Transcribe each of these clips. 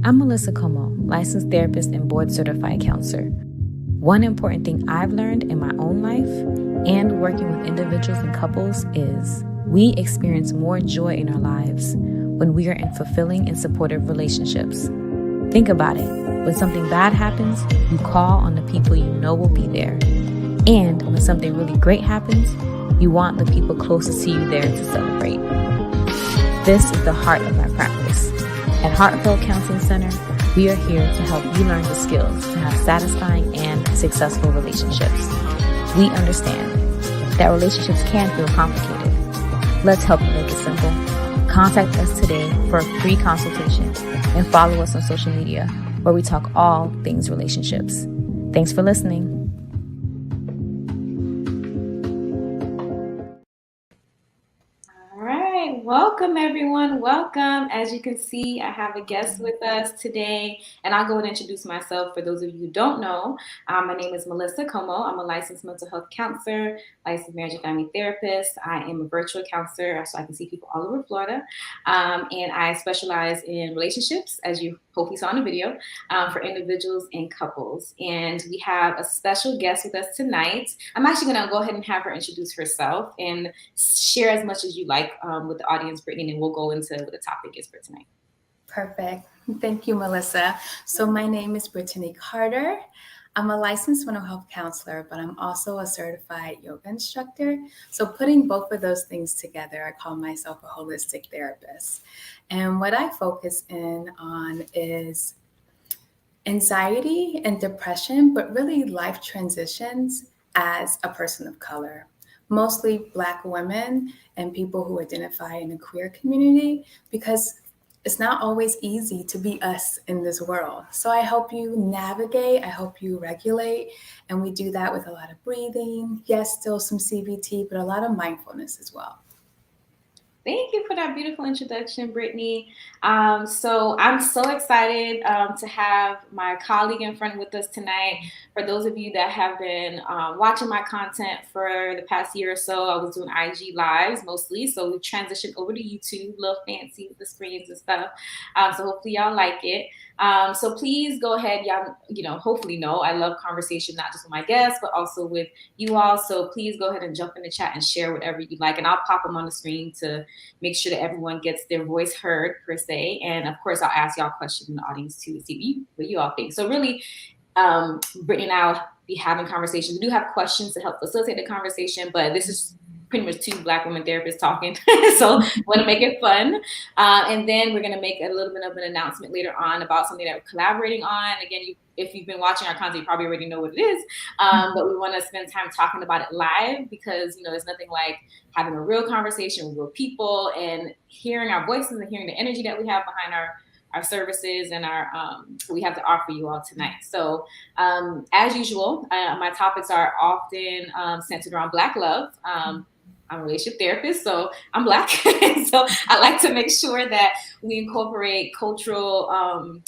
I'm Melissa Como, licensed therapist and board-certified counselor. One important thing I've learned in my own life and working with individuals and couples is we experience more joy in our lives when we are in fulfilling and supportive relationships. Think about it. When something bad happens, you call on the people you know will be there. And when something really great happens, you want the people closest to you there to celebrate. This is the heart of my practice. At Heartfelt Counseling Center, we are here to help you learn the skills to have satisfying and successful relationships. We understand that relationships can feel complicated. Let's help you make it simple. Contact us today for a free consultation and follow us on social media where we talk all things relationships. Thanks for listening. Welcome, everyone. Welcome. As you can see, I have a guest with us today, and I'll go and introduce myself for those of you who don't know. My name is Melissa Como. I'm a licensed mental health counselor, licensed marriage and family therapist. I am a virtual counselor, so I can see people all over Florida. And I specialize in relationships, as you hopefully saw in the video, for individuals and couples. And we have a special guest with us tonight. I'm actually going to go ahead and have her introduce herself and share as much as you like with the audience, Brittany, and we'll go into what the topic is for tonight. Perfect. Thank you, Melissa. So my name is Brittany Carter. I'm a licensed mental health counselor, but I'm also a certified yoga instructor. So putting both of those things together, I call myself a holistic therapist. And what I focus in on is anxiety and depression, but really life transitions as a person of color. Mostly Black women and people who identify in the queer community, because it's not always easy to be us in this world. So I help you navigate, I help you regulate, and we do that with a lot of breathing. Yes, still some CBT, but a lot of mindfulness as well. Thank you for that beautiful introduction, Brittany. So I'm so excited to have my colleague in front with us tonight. For those of you that have been watching my content for the past year or so, I was doing IG lives mostly. So we transitioned over to YouTube, a little fancy with the screens and stuff. So hopefully y'all like it. So please go ahead, y'all, hopefully know I love conversation, not just with my guests, but also with you all. So please go ahead and jump in the chat and share whatever you like. And I'll pop them on the screen to make sure that everyone gets their voice heard, per se. And of course, I'll ask y'all questions in the audience too, to see what you all think. So really, Brittany and I will be having conversations. We do have questions to help facilitate the conversation, but this is pretty much two Black women therapists talking. So we want to make it fun. And then we're going to make a little bit of an announcement later on about something that we're collaborating on. Again, if you've been watching our content, you probably already know what it is. But we want to spend time talking about it live because, there's nothing like having a real conversation with real people and hearing our voices and hearing the energy that we have behind our services and our we have to offer you all tonight. So as usual, my topics are often centered around Black love. I'm a relationship therapist, so I'm Black. So I like to make sure that we incorporate cultural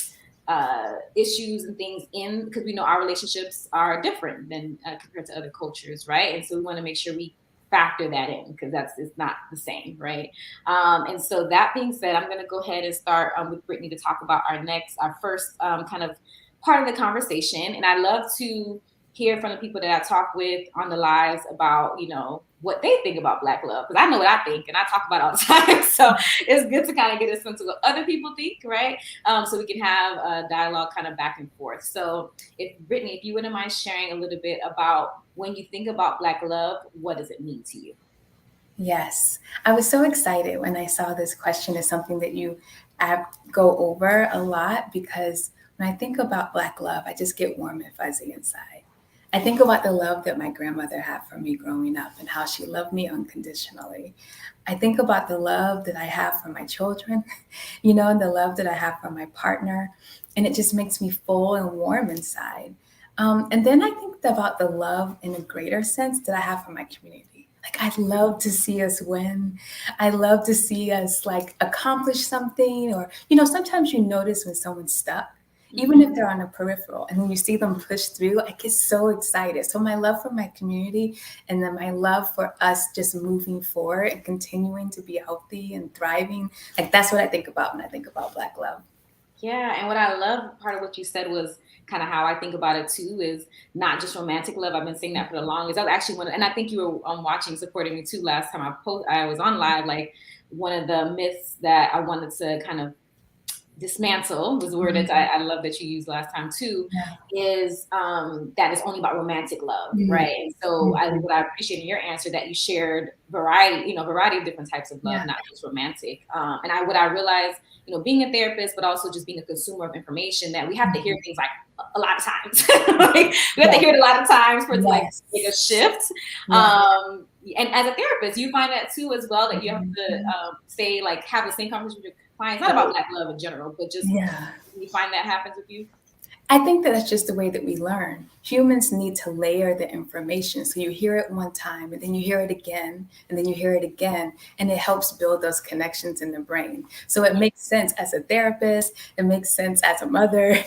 issues and things in, because we know our relationships are different than compared to other cultures, right? And so we want to make sure we factor that in because it's not the same, right? And so that being said, I'm going to go ahead and start with Brittany to talk about our first kind of part of the conversation. And I love to hear from the people that I talk with on the lives about, what they think about Black love, because I know what I think and I talk about it all the time. So it's good to kind of get a sense of what other people think, right? So we can have a dialogue kind of back and forth. So Brittany, if you wouldn't mind sharing a little bit about when you think about Black love, what does it mean to you? Yes, I was so excited when I saw this question as something that you go over a lot, because when I think about Black love, I just get warm and fuzzy inside. I think about the love that my grandmother had for me growing up and how she loved me unconditionally. I think about the love that I have for my children, and the love that I have for my partner. And it just makes me full and warm inside. And then I think about the love in a greater sense that I have for my community. Like, I'd love to see us win. I love to see us accomplish something, or, sometimes you notice when someone's stuck, even if they're on a peripheral, and when you see them push through, I get so excited. So my love for my community, and then my love for us just moving forward and continuing to be healthy and thriving, that's what I think about when I think about Black love. Yeah, and what I love, part of what you said was kind of how I think about it too, is not just romantic love. I've been saying that for the longest. I was actually one, and I think you were watching, supporting me too last time I was on live. Like one of the myths that I wanted to kind of dismantle was the word that I love that you used last time too, Yeah. is that it's only about romantic love, Mhm. right? And so Mhm. what I appreciate in your answer that you shared variety of different types of love, Yeah. not just romantic. And what I realized, being a therapist, but also just being a consumer of information, that we have to hear Mhm. things like a lot of times. Like, we have to Yeah. hear it a lot of times for it to like make a Yes. shift. Yeah. And as a therapist, you find that too as well, that you have to Mhm. say, like, have the same conversation with your clients, not about Black love in general, but just Yeah. you find that happens with you? I think that that's just the way that we learn. Humans need to layer the information. So you hear it one time, and then you hear it again, and then you hear it again, and it helps build those connections in the brain. So it makes sense as a therapist, it makes sense as a mother,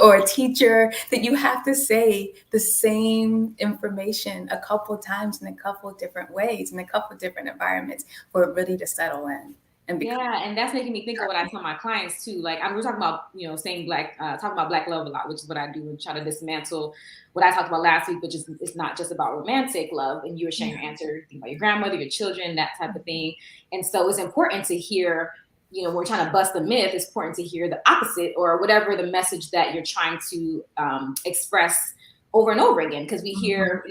or a teacher, that you have to say the same information a couple times in a couple different ways, in a couple different environments for it really to settle in and become. Yeah, and that's making me think of what I tell my clients too. Like, we're talking about, saying talking about Black love a lot, which is what I do, and try to dismantle what I talked about last week, which is it's not just about romantic love. And you were sharing your answer, think about your grandmother, your children, that type of thing. And so it's important to hear, when we're trying to bust the myth, it's important to hear the opposite, or whatever the message that you're trying to express over and over again, because we Mhm. hear,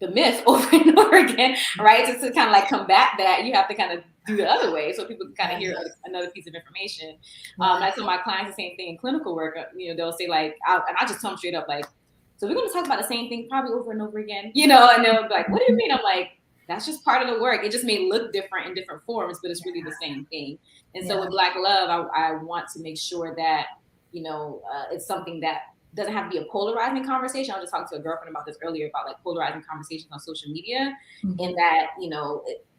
the myth over and over again, right? Just to kind of like combat that, you have to kind of do the other way, so people can kind of hear Yes. another piece of information. Yeah. I tell my clients the same thing in clinical work. They'll say like, and I just tell them straight up like, so we're going to talk about the same thing probably over and over again, and they'll be like, what do you mean? I'm like, that's just part of the work. It just may look different in different forms, but it's really the same thing. And so Yeah. with Black love, I want to make sure that, it's something that doesn't have to be a polarizing conversation. I was just talking to a girlfriend about this earlier, about like polarizing conversations on social media, Mhm. and that,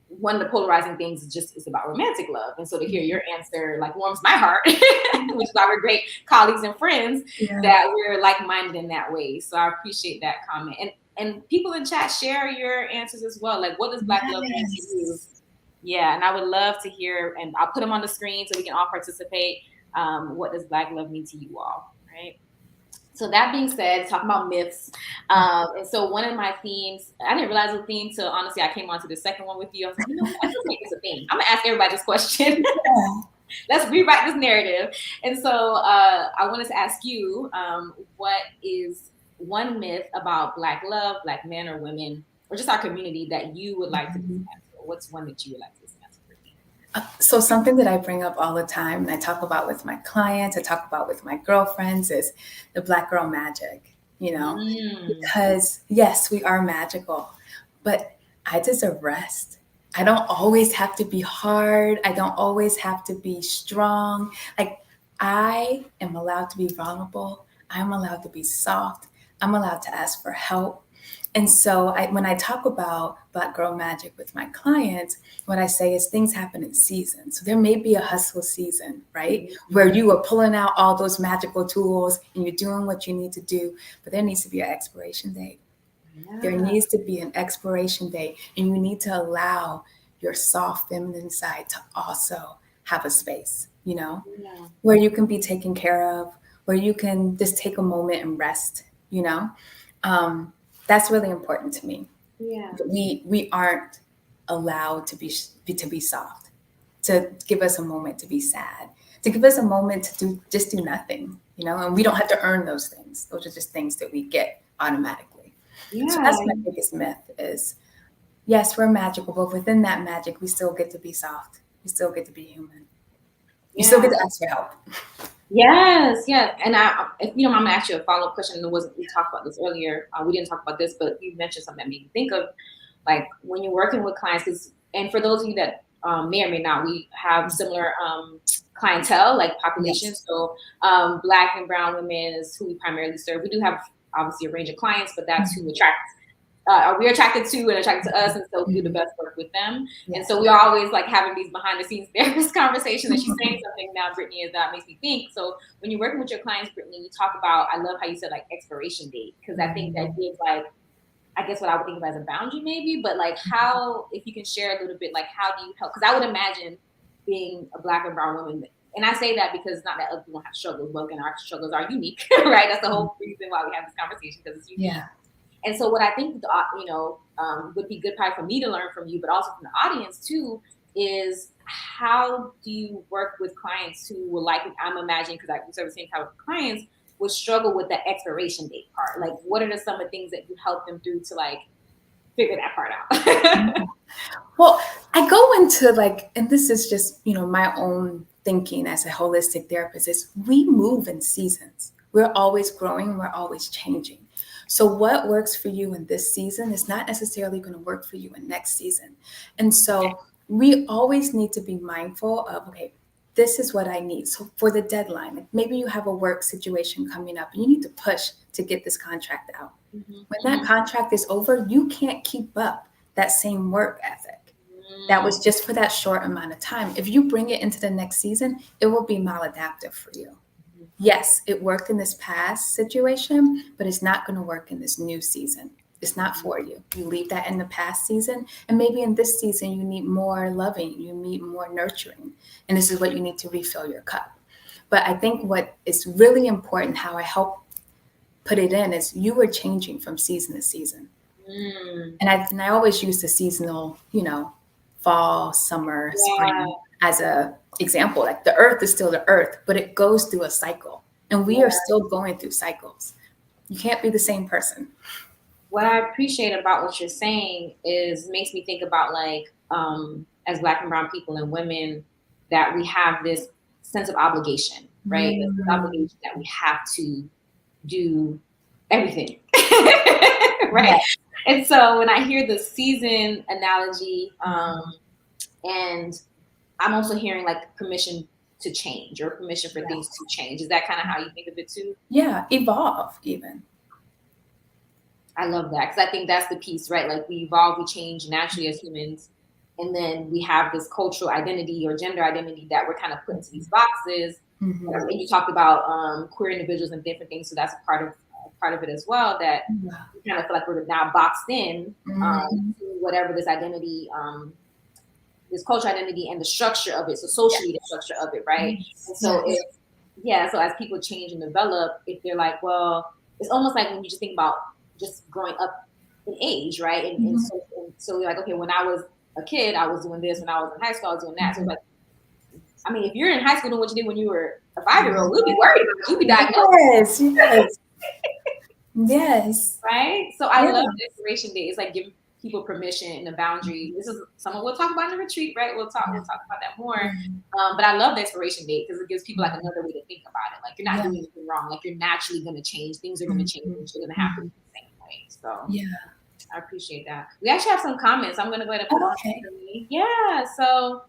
one of the polarizing things is about romantic love. And so to hear Mhm. your answer like warms my heart, which is why we're great colleagues and friends, Yeah. that we're like-minded in that way. So I appreciate that comment. And people in chat, share your answers as well. Like, what does Black love mean to you? Yes. Yeah, and I would love to hear, and I'll put them on the screen so we can all participate. What does Black love mean to you all? Right. So that being said, talking about myths, and so one of my themes, I didn't realize it was a theme till honestly I came onto the second one with you. I was like, let's make this a theme. I'm gonna ask everybody this question. Yeah. Let's rewrite this narrative. And so I wanted to ask you, what is one myth about Black love, Black men or women, or just our community that you would like to Mhm. dismantle? What's one that you would like to dismantle, Brittany? So something that I bring up all the time, and I talk about with my clients, I talk about with my girlfriends, is the Black girl magic. Mm. Because yes, we are magical, but I deserve rest. I don't always have to be hard. I don't always have to be strong. Like, I am allowed to be vulnerable. I'm allowed to be soft. I'm allowed to ask for help. And so when I talk about Black girl magic with my clients, what I say is things happen in seasons. So there may be a hustle season, right? Where you are pulling out all those magical tools and you're doing what you need to do, but there needs to be an expiration date. There Yeah. needs to be an expiration date, and you need to allow your soft feminine side to also have a space, Yeah. where you can be taken care of, where you can just take a moment and rest, you know? That's really important to me. Yeah. We aren't allowed to be soft, to give us a moment to be sad, to give us a moment to do nothing, and we don't have to earn those things. Those are just things that we get automatically. So Yeah. that's my biggest myth is, yes, we're magical, but within that magic, we still get to be soft. We still get to be human. You still Yeah. get to ask for help. Yes, yes. And if you know, I'm gonna ask you a follow up question. And it wasn't we talked about this earlier. We didn't talk about this, but you mentioned something that made me think of, like when you're working with clients. And for those of you that may or may not, we have similar clientele, like population. Yes. So Black and Brown women is who we primarily serve. We do have obviously a range of clients, but that's who attracts we're attracted to and attracted to us, and so we do the Mhm. best work with them. And Yes. so we are always like having these behind the scenes therapist conversations. And she's saying something now, Brittany, is that makes me think. So when you're working with your clients, Brittany, you talk about, I love how you said like expiration date, because I think that gives like, I guess what I would think of as a boundary maybe, but like how, if you can share a little bit, like how do you help? Because I would imagine being a Black and Brown woman And I say that because it's not that other people have struggles. Well, again, our struggles are unique, right? That's the whole reason why we have this conversation, because it's unique. Yeah. And so what I think, would be good probably for me to learn from you, but also from the audience too, is how do you work with clients who will, like, I'm imagining, because I serve the same type of clients, would struggle with the expiration date part. Like, what are some of the things that you help them through to like figure that part out? Well, I go into like, and this is just, my own thinking as a holistic therapist, is we move in seasons. We're always growing, we're always changing. So what works for you in this season is not necessarily going to work for you in next season. And so we always need to be mindful of, okay, this is what I need. So for the deadline, maybe you have a work situation coming up and you need to push to get this contract out. Mm-hmm. When that contract is over, you can't keep up that same work ethic. That was just for that short amount of time. If you bring it into the next season, it will be maladaptive for you. Yes, it worked in this past situation, but it's not going to work in this new season. It's not for you. You leave that in the past season, and maybe in this season, you need more loving, you need more nurturing, and this is what you need to refill your cup. But I think what is really important, how I help put it in, is you are changing from season to season. And I always use the seasonal, fall, summer, spring as a example. Like the earth is still the earth, but it goes through a cycle, and we are still going through cycles. You can't be the same person. What I appreciate about what you're saying is makes me think about like, as Black and brown people and women, that we have this sense of obligation, right? This obligation that we have to do everything, right? Yes. And so when I hear the season analogy, and I'm also hearing like permission to change, or permission for things to change. Is that kind of how you think of it too? Yeah, evolve even. I love that, because I think that's the piece, right? Like we evolve, we change naturally as humans, and then we have this cultural identity or gender identity that we're kind of put into these boxes. Mm-hmm. And you talked about queer individuals and different things, so that's a part of it as well, that we kind of feel like we're now boxed in to whatever this identity, this cultural identity and the structure of it. So socially, the structure of it, right? And so so as people change and develop, if they're like, well, it's almost like when you just think about just growing up in age, right? And so you're like, okay, when I was a kid, I was doing this. When I was in high school, I was doing that. So it's like, I mean, if you're in high school doing what you did when you were a 5-year-old, we'll be worried about it. You'll be diagnosed. Yes. Right? So I love the expiration date. It's like giving people permission and the boundary. This is something we'll talk about in the retreat, right? We'll talk about that more. But I love the expiration date because it gives people like another way to think about it. Like you're not doing anything wrong. Like you're naturally going to change. Things are going to change. You're going to happen the same way. So I appreciate that. We actually have some comments. I'm going to go ahead and put on for me. Yeah. So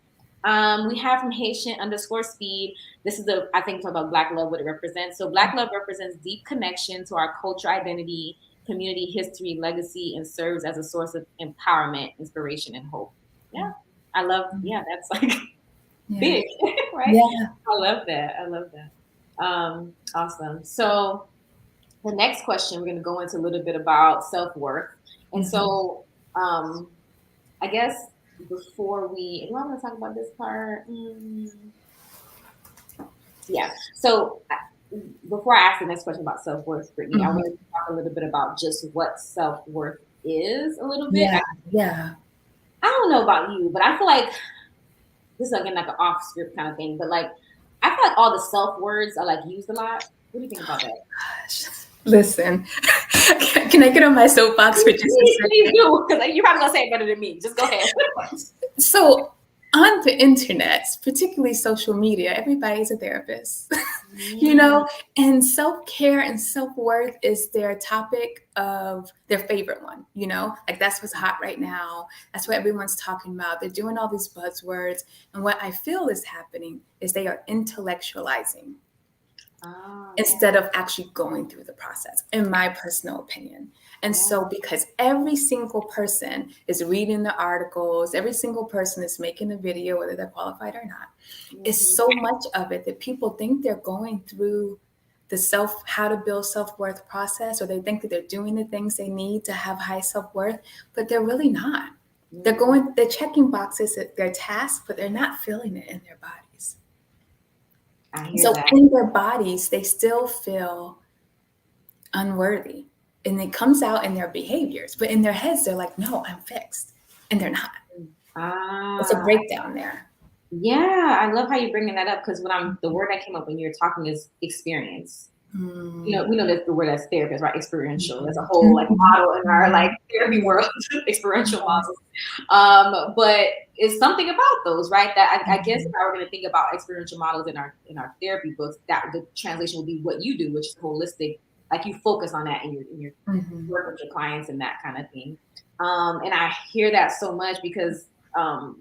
we have from Haitian_speed. This is I think talk about Black love, what it represents. So Black love represents deep connection to our culture, identity, community, history, legacy, and serves as a source of empowerment, inspiration, and hope. Yeah. I love, that's like big, right? Yeah. I love that. Awesome. So the next question, we're going to go into a little bit about self-worth. And so I guess before do I want to talk about this part? Yeah. So before I ask the next question about self-worth, Brittany, I want to talk a little bit about just what self-worth is a little bit. Yeah. I don't know about you, but I feel like this is again like an off script kind of thing, but like I feel like all the self words are like used a lot. What do you think about that? Gosh. Listen, can I get on my soapbox for just a second? Please do, because you're probably gonna say it better than me. Just go ahead. So on the internet, particularly social media, everybody's a therapist, and self-care and self-worth is their topic of their favorite one, like that's what's hot right now. That's what everyone's talking about. They're doing all these buzzwords. And what I feel is happening is they are intellectualizing instead of actually going through the process, in my personal opinion. And so because every single person is reading the articles, every single person is making a video, whether they're qualified or not, is so much of it that people think they're going through the how to build self-worth process, or they think that they're doing the things they need to have high self-worth, but they're really not. They're checking boxes at their tasks, but they're not feeling it in their bodies. I hear So that. in their bodies, they still feel unworthy. And it comes out in their behaviors. But in their heads, they're like, no, I'm fixed. And they're not. It's a Ah, breakdown there. yeah. I love how you're bringing that up because the word that came up when you were talking is experience. You know, we know that the word as therapist, right? Experiential. There's a whole like model in our like therapy world, experiential models. But it's something about those, right? That I guess if I were going to think about experiential models in our therapy books, that the translation would be what you do, which is holistic. Like you focus on that in your work with your clients and that kind of thing. And I hear that so much because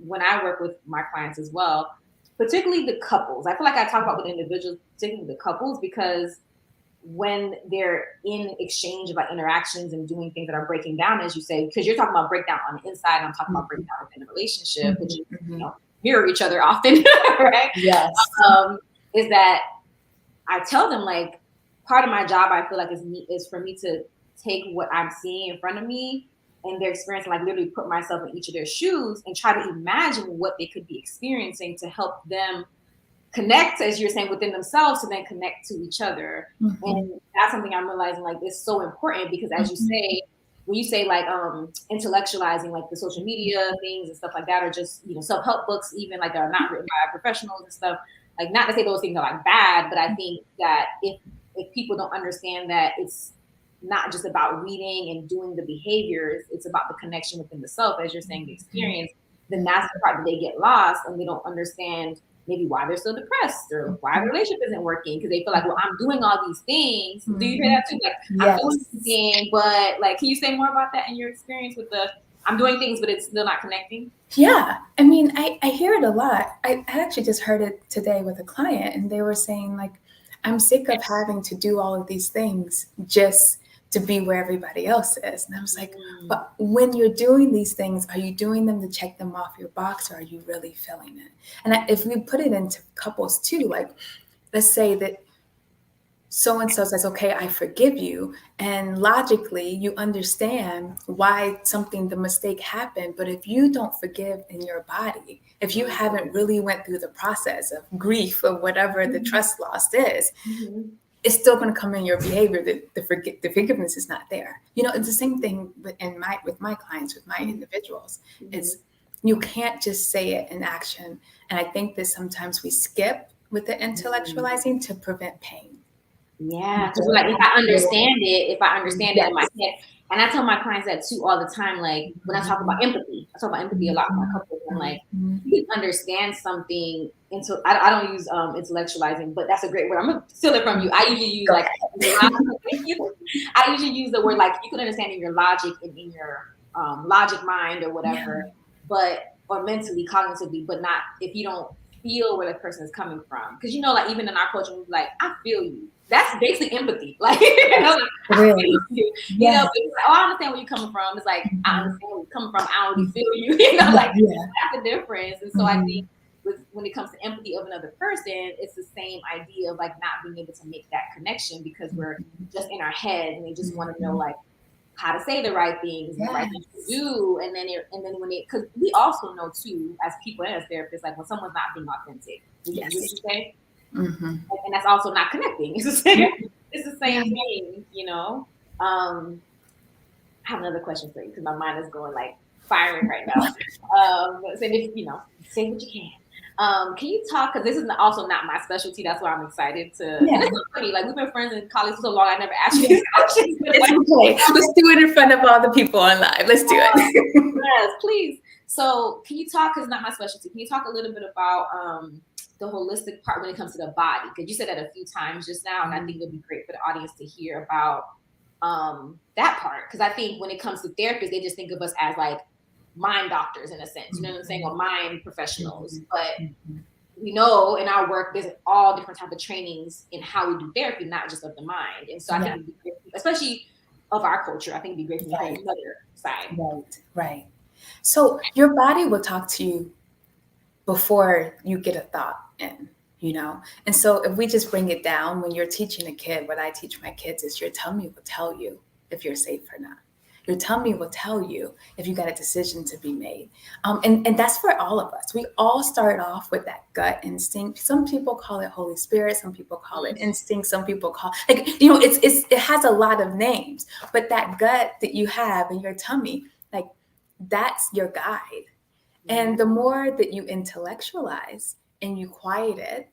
when I work with my clients as well, particularly the couples, I feel like I talk about with individuals, particularly the couples, because when they're in exchange of like interactions and doing things that are breaking down, as you say, because you're talking about breakdown on the inside, and I'm talking about breakdown within a relationship, which is, mirror each other often, right? Yes. Is that I tell them like part of my job I feel like is for me to take what I'm seeing in front of me and their experience and like literally put myself in each of their shoes and try to imagine what they could be experiencing to help them connect, as you're saying, within themselves to then connect to each other. And that's something I'm realizing like is so important because as you say, when you say like intellectualizing like the social media things and stuff like that, or just, you know, self-help books, even like that are not written by professionals and stuff, like not to say those things are like bad, but I think that if people don't understand that it's not just about reading and doing the behaviors, it's about the connection within the self, as you're saying, the experience, then that's the part that they get lost and they don't understand maybe why they're still depressed or why the relationship isn't working because they feel like, well, I'm doing all these things. Do you hear that too? Like, I'm doing things, but like, can you say more about that in your experience with the, I'm doing things, but it's still not connecting? Yeah. I mean, I hear it a lot. I actually just heard it today with a client and they were saying like, I'm sick of having to do all of these things just to be where everybody else is. And I was like, but when you're doing these things, are you doing them to check them off your box or are you really feeling it? And if we put it into couples too, like let's say that so-and-so says, okay, I forgive you. And logically, you understand why the mistake happened. But if you don't forgive in your body, if you haven't really went through the process of grief or whatever the trust lost is, it's still going to come in your behavior that the forgiveness is not there. You know, it's the same thing with my clients, with my individuals. It's you can't just say it in action. And I think that sometimes we skip with the intellectualizing to prevent pain. Yeah, because like if I understand it in my head, and I tell my clients that too all the time. Like when I talk about empathy, I talk about empathy a lot with my couples. And like you can understand something. I don't use intellectualizing, but that's a great word. I'm gonna steal it from you. I usually use like I usually use the word like you can understand in your logic and in your logic mind or whatever, or mentally, cognitively, but not if you don't feel where the person is coming from. Because you know, like even in our culture, we're like, I feel you. That's basically empathy. Like, you know, like, really? You know, it's like, oh, I understand where you're coming from. It's like, I understand where you're coming from. I already feel you. You know, like that's the difference. And so I think when it comes to empathy of another person, it's the same idea of like not being able to make that connection because we're just in our head and they just want to know like how to say the right things, the right things to do, and then when because we also know too, as people and as therapists, like when someone's not being authentic, would you say? And that's also not connecting. It's the same thing, you know. I have another question for you because my mind is going like firing right now. So if you know, say what you can. Can you talk? Because this is also not my specialty. That's why I'm excited to. And it's so funny. Like we've been friends in college for so long. I never asked you these questions. It's okay. Let's do it in front of all the people on live. Let's do it. Yes, please. So can you talk? Because it's not my specialty. Can you talk a little bit about the holistic part when it comes to the body? Because you said that a few times just now, and I think it'll be great for the audience to hear about that part. Because I think when it comes to therapists, they just think of us as like mind doctors in a sense, you know what I'm saying, or mind professionals. But we know in our work, there's all different type of trainings in how we do therapy, not just of the mind. And so I think it'd be great, especially of our culture, I think it'd be great to hear another side. Right. So your body will talk to you before you get a thought in, you know? And so if we just bring it down, when you're teaching a kid, what I teach my kids is your tummy will tell you if you're safe or not. Your tummy will tell you if you got a decision to be made. And that's for all of us. We all start off with that gut instinct. Some people call it Holy Spirit. Some people call it instinct. Some people call it has a lot of names, but that gut that you have in your tummy, like that's your guide. And the more that you intellectualize and you quiet it,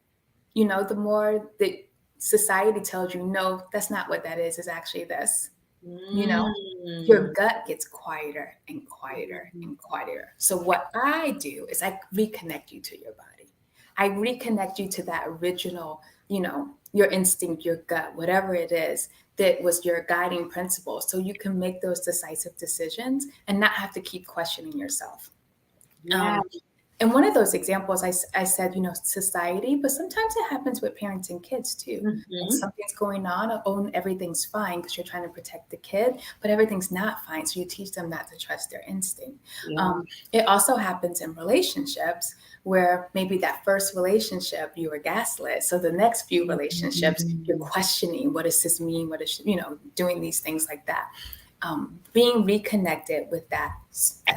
the more that society tells you, no, that's not what that is. It's actually this. Your gut gets quieter and quieter and quieter. So what I do is I reconnect you to your body. I reconnect you to that original, your instinct, your gut, whatever it is that was your guiding principle. So you can make those decisive decisions and not have to keep questioning yourself. Yeah. And one of those examples, I said, society, but sometimes it happens with parents and kids too. Like something's going on, everything's fine because you're trying to protect the kid, but everything's not fine. So you teach them not to trust their instinct. Yeah. It also happens in relationships where maybe that first relationship, you were gaslit. So the next few relationships, you're questioning, what does this mean? What is, doing these things like that. Being reconnected with that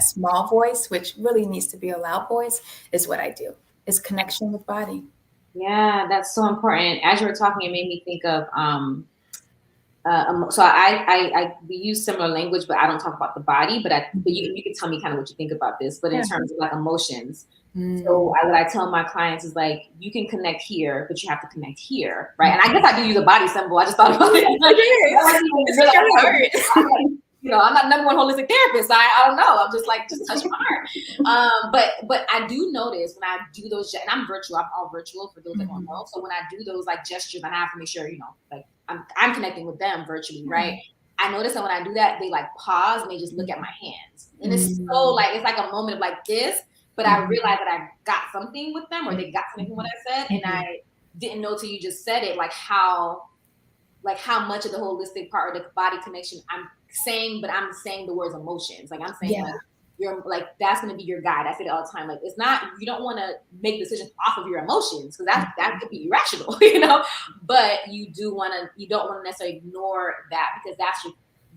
small voice, which really needs to be a loud voice, is what I do. Is connection with body. Yeah, that's so important. As you were talking, it made me think of so we use similar language, but I don't talk about the body. But you can tell me kind of what you think about this. But in terms of like emotions, so what I tell my clients is like, you can connect here, but you have to connect here, right? And I guess I do use a body symbol. I just thought about it. I'm not number one holistic therapist. I don't know. I'm just like, just touch my heart. But I do notice when I do those, and I'm virtual. I'm all virtual for those that don't know. So when I do those like gestures, and I have to make sure, like I'm connecting with them virtually, right? I notice that when I do that, they like pause and they just look at my hands, and it's so like it's like a moment of like this. But I realized that I got something with them, or they got something from what I said, and I didn't know till you just said it, like how much of the holistic part or the body connection I'm saying, but I'm saying the words emotions. Like I'm saying, like you're like that's going to be your guide. I say it all the time. Like it's not, you don't want to make decisions off of your emotions because that could be irrational, But you don't want to necessarily ignore that because that's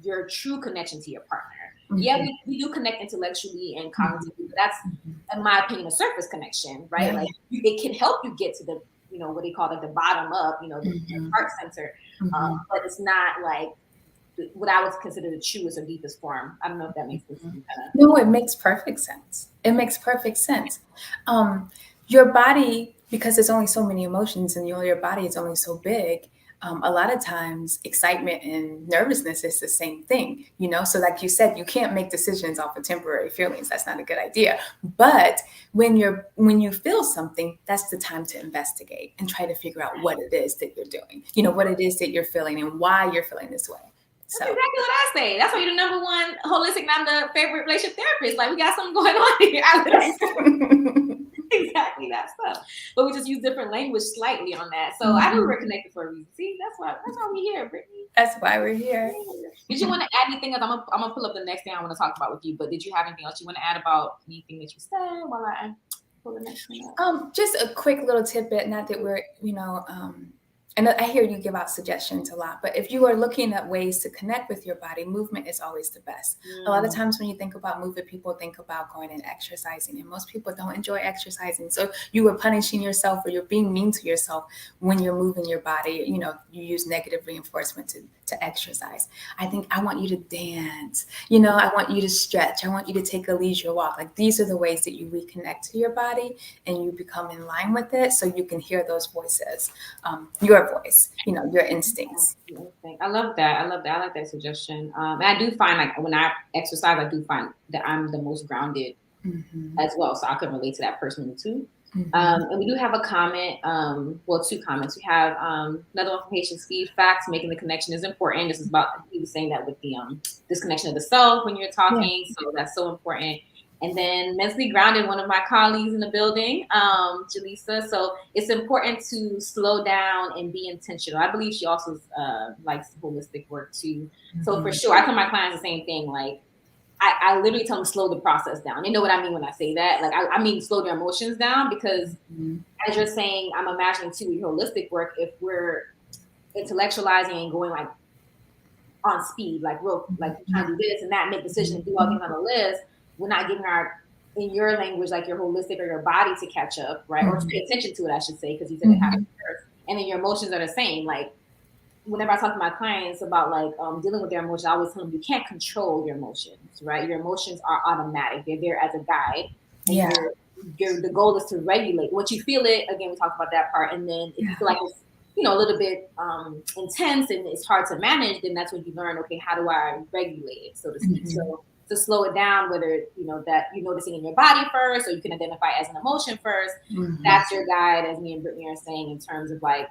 your true connection to your partner. Yeah, we do connect intellectually and cognitively, but that's, in my opinion, a surface connection, right? Yeah. Like it can help you get to the, what they call like the bottom up, the heart center, but it's not like what I would consider the truest or deepest form. I don't know if that makes sense. No, it makes perfect sense. It makes perfect sense. Your body, because there's only so many emotions and your body is only so big, a lot of times excitement and nervousness is the same thing, So like you said, you can't make decisions off of temporary feelings. That's not a good idea. But when you feel something, that's the time to investigate and try to figure out what it is that you're doing, what it is that you're feeling and why you're feeling this way. So. That's exactly what I say. That's why you're the number one holistic, I'm the favorite relationship therapist. Like we got something going on here. Exactly that stuff. But we just use different language slightly on that. So I know we're connected for a reason. See, that's why we're here, Brittany. That's why we're here. Did you want to add anything else? I'm gonna pull up the next thing I want to talk about with you. But did you have anything else you want to add about anything that you said while I pull the next thing up? Just a quick little tidbit. Not that we're, and I hear you give out suggestions a lot, but if you are looking at ways to connect with your body, movement is always the best. A lot of times when you think about movement, people think about going and exercising, and most people don't enjoy exercising. So you are punishing yourself or you're being mean to yourself when you're moving your body. You use negative reinforcement to exercise. I think I want you to dance. I want you to stretch. I want you to take a leisure walk. Like these are the ways that you reconnect to your body and you become in line with it so you can hear those voices. Your voice, your instincts. I love that. I like that suggestion. And I do find like when I exercise, I do find that I'm the most grounded as well. So I can relate to that personally too. And we do have a comment, two comments. We have another one from Patient Steve. Facts, making the connection is important. This is about, he was saying that with the disconnection of the self when you're talking. Yeah. So that's so important. And then Mentally Grounded, one of my colleagues in the building, Jaleesa. So it's important to slow down and be intentional. I believe she also likes holistic work too. So for sure, I tell my clients the same thing. Like I literally tell them to slow the process down. You know what I mean when I say that? Like I mean slow their emotions down because as you're saying, I'm imagining too with holistic work, if we're intellectualizing and going like on speed, like trying to do this and that, make decisions, and do all things on the list. We're not giving in your language, like your holistic or your body to catch up, right? Or to pay attention to it, I should say, because you said it happened first. And then your emotions are the same. Like whenever I talk to my clients about like dealing with their emotions, I always tell them you can't control your emotions, right? Your emotions are automatic. They're there as a guide. And the goal is to regulate. Once you feel it, again, we talked about that part. And then if you feel like it's, a little bit intense and it's hard to manage, then that's when you learn, okay, how do I regulate it, so to speak? So to slow it down, whether, that you're noticing in your body first, or you can identify as an emotion first, that's your guide, as me and Brittany are saying, in terms of like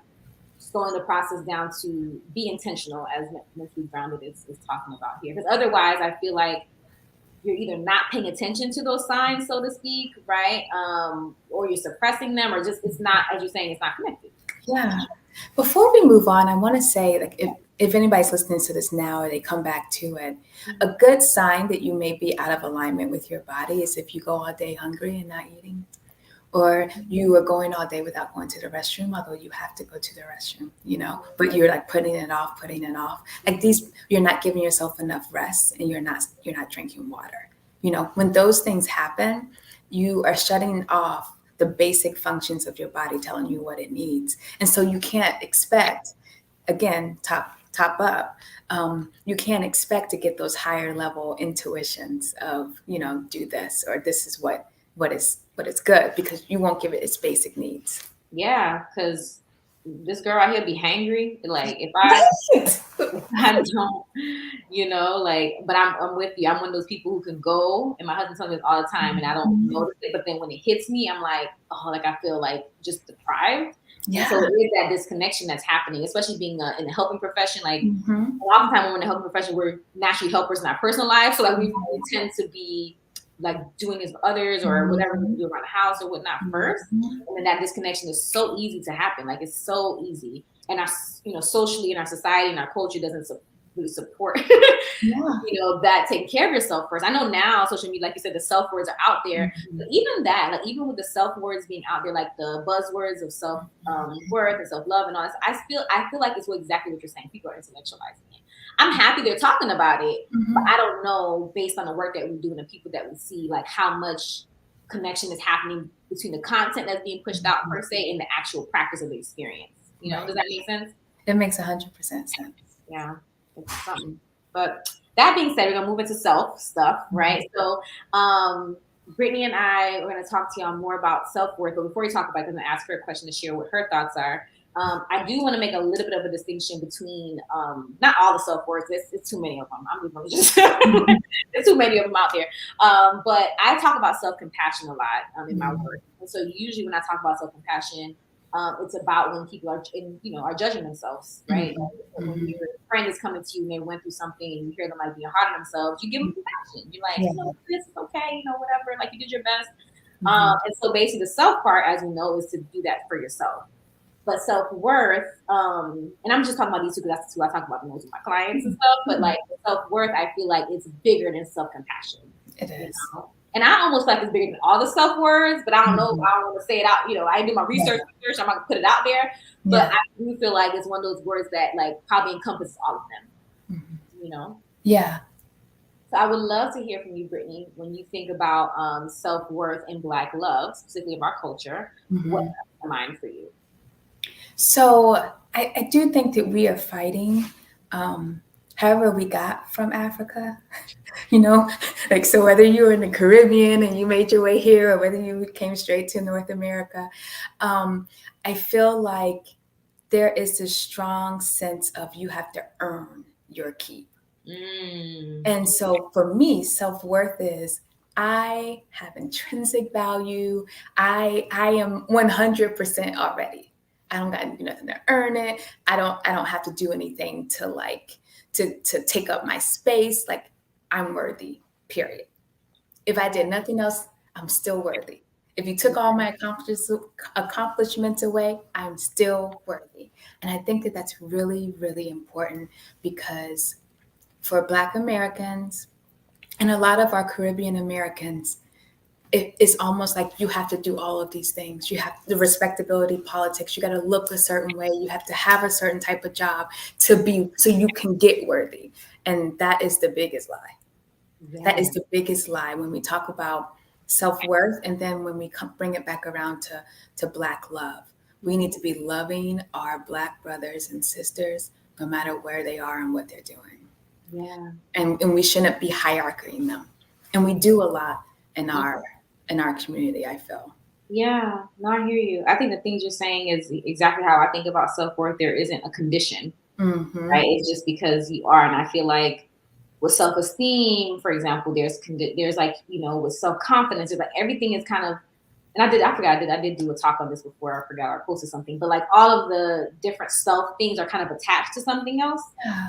slowing the process down to be intentional, as Mentally Grounded is talking about here. Because otherwise, I feel like you're either not paying attention to those signs, so to speak, right? Or you're suppressing them, or just it's not, as you're saying, it's not connected. Yeah. Before we move on, I want to say, like, if anybody's listening to this now or they come back to it, a good sign that you may be out of alignment with your body is if you go all day hungry and not eating, or you are going all day without going to the restroom, although you have to go to the restroom, but you're like putting it off. Like you're not giving yourself enough rest, and you're not drinking water. When those things happen, you are shutting off the basic functions of your body, telling you what it needs. And so you can't expect, again, top up, you can't expect to get those higher level intuitions of, do this, or this is what is good, because you won't give it its basic needs. Yeah, because this girl right here be hangry. Like if I don't, but I'm with you. I'm one of those people who can go, and my husband tells me this all the time, and I don't notice it. But then when it hits me, I'm like, oh, like I feel like just deprived. Yeah. So it is that disconnection that's happening, especially being in the helping profession. Like oftentimes when we're in the helping profession, we're naturally helpers in our personal life. So like we tend to be like doing this for others or whatever we do around the house or whatnot first. And then that disconnection is so easy to happen. Like it's so easy. And our, socially in our society and our culture doesn't really support, that taking care of yourself first. I know now social media, like you said, the self words are out there, but even that, like even with the self words being out there, like the buzzwords of self worth and self love and all that, I feel like it's exactly what you're saying. People are intellectualizing it. I'm happy they're talking about it, but I don't know, based on the work that we do and the people that we see, like how much connection is happening between the content that's being pushed out per se and the actual practice of the experience. Does that make sense? It makes 100% sense. Yeah, it's something. But that being said, we're gonna move into self stuff, right? So, Brittany and I are gonna talk to y'all more about self-worth. But before we talk about it, I'm gonna ask her a question to share what her thoughts are. I do want to make a little bit of a distinction between not all the self-worth. It's too many of them. I'm really just there's too many of them out there. But I talk about self-compassion a lot in my work. And so usually when I talk about self-compassion, it's about when people are judging themselves, right? When your friend is coming to you and they went through something and you hear them like being hard on themselves, you give them compassion. You're like, this is okay, whatever. Like you did your best. And so basically the self part, as we know, is to do that for yourself. But self-worth, and I'm just talking about these two because that's the two I talk about the most with my clients and stuff. But like self-worth, I feel like it's bigger than self-compassion. It is. And I almost like it's bigger than all the self-words, but I don't know. I don't want to say it out. I do my research. I'm not gonna put it out there. But I do feel like it's one of those words that like probably encompasses all of them. Yeah. So I would love to hear from you, Brittany, when you think about self-worth and Black love, specifically of our culture. What comes to mind for you? So I do think that we are fighting, however we got from Africa, like, so whether you were in the Caribbean and you made your way here or whether you came straight to North America, I feel like there is a strong sense of you have to earn your keep. And so for me, self-worth is I have intrinsic value. I am 100% already. I don't got to do nothing to earn it. I don't have to do anything to to take up my space. Like I'm worthy, period. If I did nothing else, I'm still worthy. If you took all my accomplishments away, I'm still worthy. And I think that that's really, really important because for Black Americans and a lot of our Caribbean Americans, it's almost like you have to do all of these things. You have the respectability politics. You got to look a certain way. You have to have a certain type of job so you can get worthy. And that is the biggest lie. Yeah. That is the biggest lie when we talk about self-worth. And then when we bring it back around to Black love, we need to be loving our Black brothers and sisters, no matter where they are and what they're doing. Yeah. And we shouldn't be hierarchying them. And we do a lot in our community, I feel. Yeah, no, I hear you. I think the things you're saying is exactly how I think about self-worth. There isn't a condition, right? It's just because you are. And I feel like with self-esteem, for example, there's like, with self-confidence, it's like everything is kind of, and I did do a talk on this before. I forgot, or posted something, but like all of the different self things are kind of attached to something else. Yeah.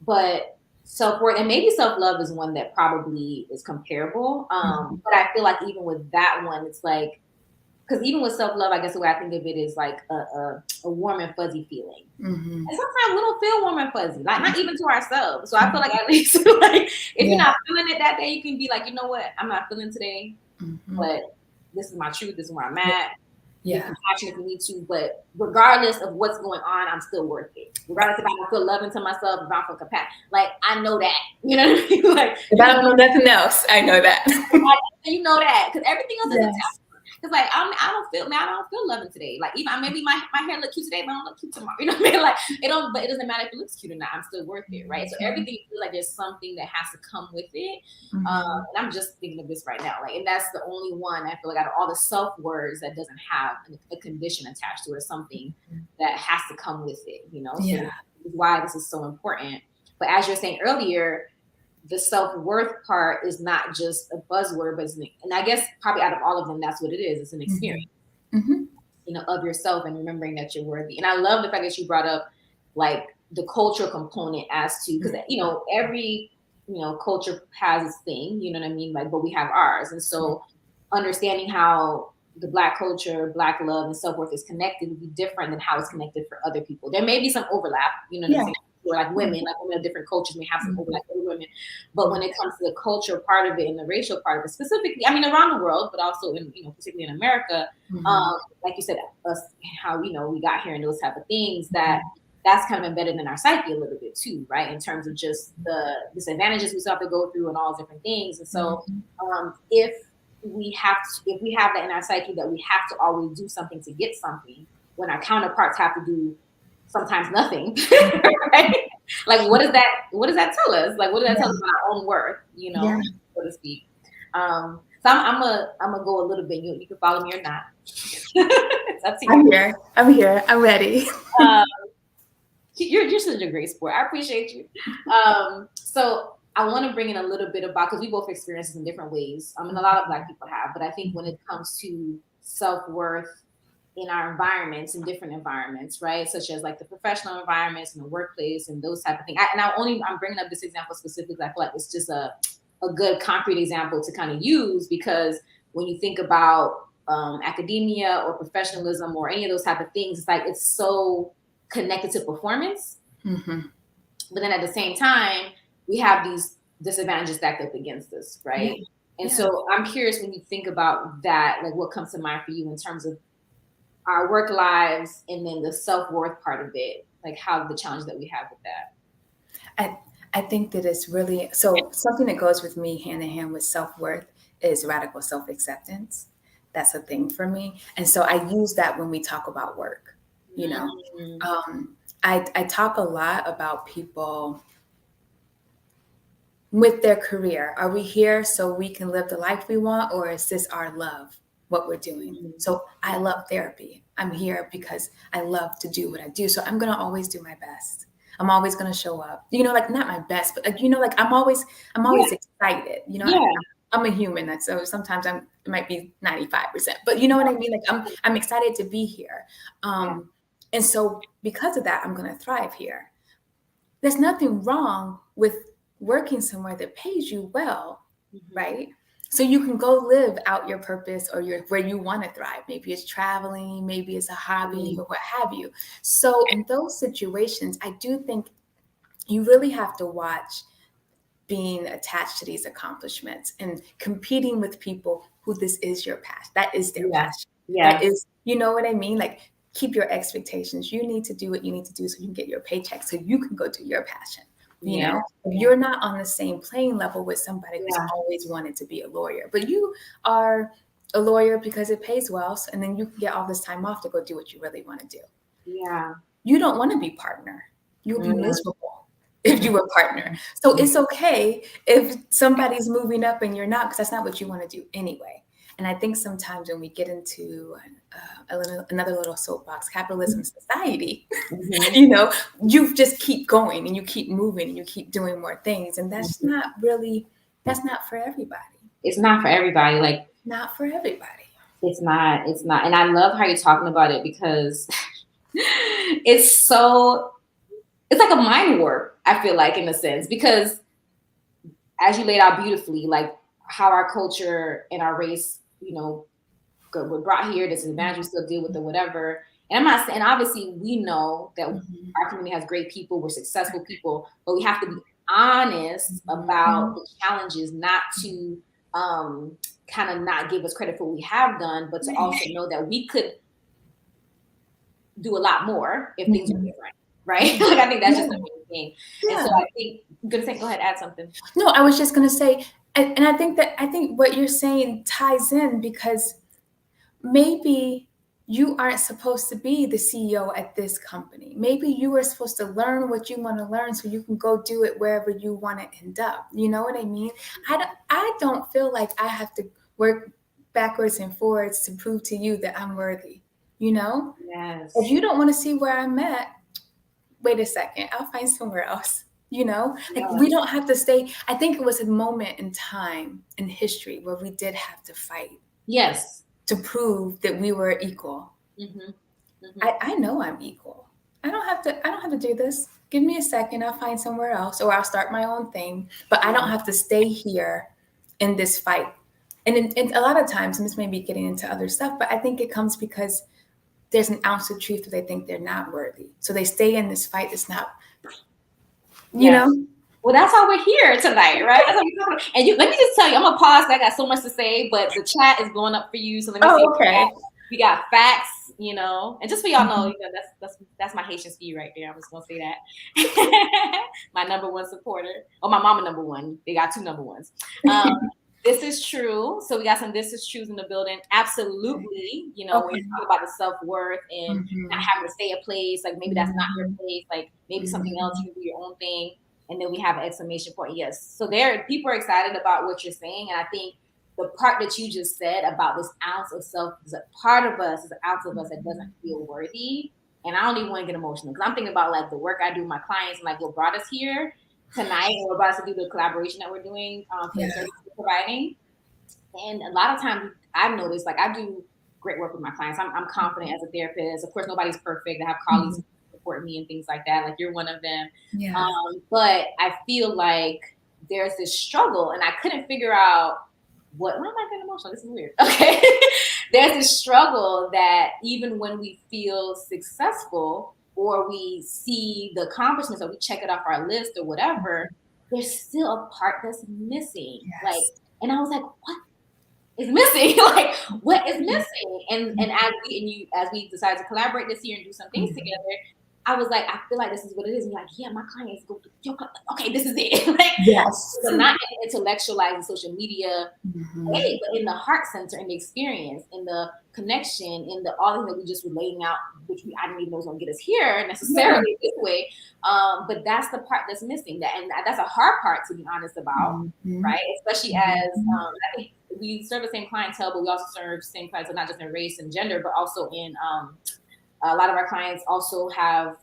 But self-worth and maybe self-love is one that probably is comparable. But I feel like even with that one, it's like, because even with self-love, I guess the way I think of it is like a warm and fuzzy feeling. And sometimes we don't feel warm and fuzzy, like not even to ourselves. So I feel like at least like if you're not feeling it that day, you can be like, you know what, I'm not feeling today, but this is my truth. This is where I'm at. Be compassionate if you need to, but regardless of what's going on, I'm still worth it. Regardless if I don't feel loving to myself, if I don't feel compassion, like I know that, you know what I mean? Like if I don't know nothing else, I know that. You know that because everything else is attached. Because like I don't feel loving today. Like even maybe my hair look cute today, but I don't look cute tomorrow. You know what I mean? Like but it doesn't matter if it looks cute or not. I'm still worth it, right? So everything feels like there's something that has to come with it. And I'm just thinking of this right now, like, and that's the only one I feel like out of all the self words that doesn't have a condition attached to it, or something that has to come with it. So this is why this is so important. But as you're saying earlier, the self-worth part is not just a buzzword, but and I guess probably out of all of them, that's what it is. It's an experience, of yourself and remembering that you're worthy. And I love the fact that you brought up like the cultural component as to, because, every, culture has its thing, you know what I mean? Like, but we have ours. And so understanding how the Black culture, Black love and self-worth is connected would be different than how it's connected for other people. There may be some overlap, you know what I'm saying? Or like women of different cultures may have some overlap with women, but when it comes to the cultural part of it and the racial part of it, specifically, I mean, around the world, but also in, particularly in America, like you said, us, how we got here and those type of things, that's kind of embedded in our psyche a little bit too, right? In terms of just the disadvantages we still have to go through and all different things. And so, if we have that in our psyche that we have to always do something to get something, when our counterparts have to do sometimes nothing, right? Like, what does that tell us? Like, what does that tell us about our own worth, so to speak? So I'm gonna go a little bit. You can follow me or not. It's up to you. I'm here. I'm ready. You're such a great sport. I appreciate you. So I want to bring in a little bit about, because we both experience this in different ways. And a lot of Black people have, but I think when it comes to self-worth in our environments, in different environments, right? Such as like the professional environments and the workplace and those type of things. I'm bringing up this example specifically. I feel like it's just a good concrete example to kind of use, because when you think about academia or professionalism or any of those type of things, it's like it's so connected to performance. But then at the same time, we have these disadvantages stacked up against us, right? And so I'm curious, when you think about that, like what comes to mind for you in terms of our work lives and then the self-worth part of it, like how the challenge that we have with that. I think that it's really, so something that goes with me hand in hand with self-worth is radical self-acceptance. That's a thing for me. And so I use that when we talk about work, I talk a lot about people with their career. Are we here so we can live the life we want, or is this our love, what we're doing? So I love therapy. I'm here because I love to do what I do. So I'm going to always do my best. I'm always going to show up, like not my best, but like, I'm always excited, I'm a human. So sometimes it might be 95%, but you know what I mean? Like I'm excited to be here. And so because of that, I'm going to thrive here. There's nothing wrong with working somewhere that pays you well, right? So you can go live out your purpose or where you want to thrive. Maybe it's traveling, maybe it's a hobby or what have you. So in those situations, I do think you really have to watch being attached to these accomplishments and competing with people who this is your passion. That is their passion. That is, you know what I mean? Like, keep your expectations. You need to do what you need to do so you can get your paycheck so you can go do your passion. You know, you're not on the same playing level with somebody who's always wanted to be a lawyer, but you are a lawyer because it pays well. And then you can get all this time off to go do what you really want to do. Yeah. You don't want to be partner. You'll be miserable if you were partner. So it's okay if somebody's moving up and you're not, because that's not what you want to do anyway. And I think sometimes when we get into another little soapbox, capitalism society, you know, you just keep going and you keep moving and you keep doing more things. And that's not for everybody. It's not for everybody. Like, not for everybody. It's not. And I love how you're talking about it because it's like a mind warp, I feel like, in a sense, because as you laid out beautifully, like how our culture and our race, you know, were brought here, disadvantage, we still deal with it, whatever. And I'm not saying, obviously we know that our community has great people, we're successful people, but we have to be honest about the challenges, not to kind of not give us credit for what we have done, but to also know that we could do a lot more if things were different, right? Like, I think that's just the main thing. And so I think, go ahead, add something. No, I was just going to say, and I think what you're saying ties in, because maybe you aren't supposed to be the CEO at this company. Maybe you are supposed to learn what you want to learn so you can go do it wherever you want to end up. You know what I mean? I don't feel like I have to work backwards and forwards to prove to you that I'm worthy. You know? Yes. If you don't want to see where I'm at, wait a second, I'll find somewhere else. You know, like, we don't have to stay. I think it was a moment in time in history where we did have to fight. Yes. To prove that we were equal. I know I'm equal. I don't have to do this. Give me a second. I'll find somewhere else, or I'll start my own thing. But I don't have to stay here in this fight. And a lot of times, and this may be getting into other stuff, but I think it comes because there's an ounce of truth that they think they're not worthy. So they stay in this fight that's not, you know? Well, that's why we're here tonight, right? That's what we're talking about. And let me just tell you, I'm gonna pause. I got so much to say, but the chat is blowing up for you. So let me say, okay. We got facts, you know, and just so y'all know, you know, that's my Haitian ski right there. I'm just gonna say that. My number one supporter, my mama number one. They got two number ones. This is true. So we got some this is trues in the building. Absolutely. You know, when you talk about the self-worth and not having to stay a place, like maybe that's not your place, like maybe something else, you can do your own thing. And then we have an exclamation point. Yes. So people are excited about what you're saying. And I think the part that you just said about this ounce of self, is a part of us, is an ounce of us that doesn't feel worthy. And I don't even want to get emotional because I'm thinking about like the work I do with my clients and like what brought us here tonight, and we're about to do the collaboration that we're doing for the service we're providing. And a lot of times I've noticed, like, I do great work with my clients. I'm confident as a therapist. Of course, nobody's perfect. I have colleagues who support me and things like that. Like, you're one of them. Yeah. But I feel like there's this struggle, and I couldn't figure out why am I getting emotional? This is weird. Okay. There's this struggle that even when we feel successful or we see the accomplishments or we check it off our list or whatever, there's still a part that's missing. Yes. Like, and I was like, what is missing? Like, what is missing? And as we decided to collaborate this year and do some things together, I was like, I feel like this is what it is. And you're like, yeah, my clients go, okay, this is it. Like, yes. So not intellectualizing social media, way, but in the heart center, in the experience, in the connection, in the all that we just were laying out, which I didn't even know was going to get us here necessarily this way. But that's the part that's missing. And that's a hard part to be honest about, right? Especially as I think we serve the same clientele, but we also serve the same clientele, not just in race and gender, but also in a lot of our clients also have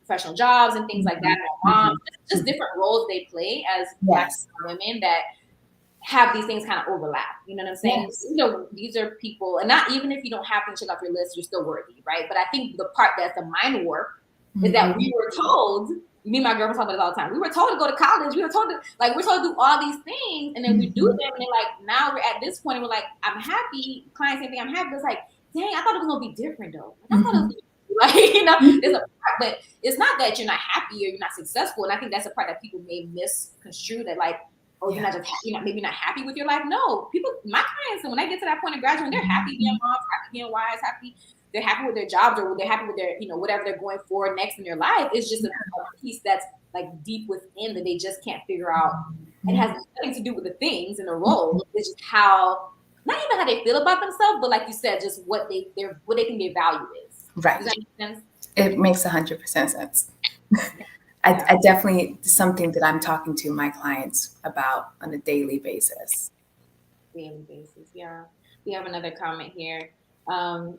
professional jobs and things like that. Moms, just different roles they play as Black women that have these things kind of overlap. You know what I'm saying? Yes. You know, these are people, and not even if you don't have things checked off your list, you're still worthy, right? But I think the part that's the mind warp is that we were told. Me and my girlfriend talk about it all the time. We were told to go to college. We were told to do all these things, and then we do them, and then like now we're at this point, and we're like, I'm happy. Clients say, I'm happy. It's like, dang, I thought it was gonna be different though. Like, I thought it was gonna be Like, there's a part, but it's not that you're not happy or you're not successful. And I think that's a part that people may misconstrue, that like, oh, you're not just maybe not happy with your life. No, my clients, when they get to that point of graduating, they're happy being moms, happy being wives, happy. They're happy with their jobs, or they're happy with their, whatever they're going for next in their life. It's just a piece that's like deep within that they just can't figure out. It has nothing to do with the things and the role. It's just how, not even how they feel about themselves, but like you said, just what they think their value is. Right. Does that make sense? It makes 100% sense. I definitely, something that I'm talking to my clients about on a daily basis. Daily basis, yeah. We have another comment here.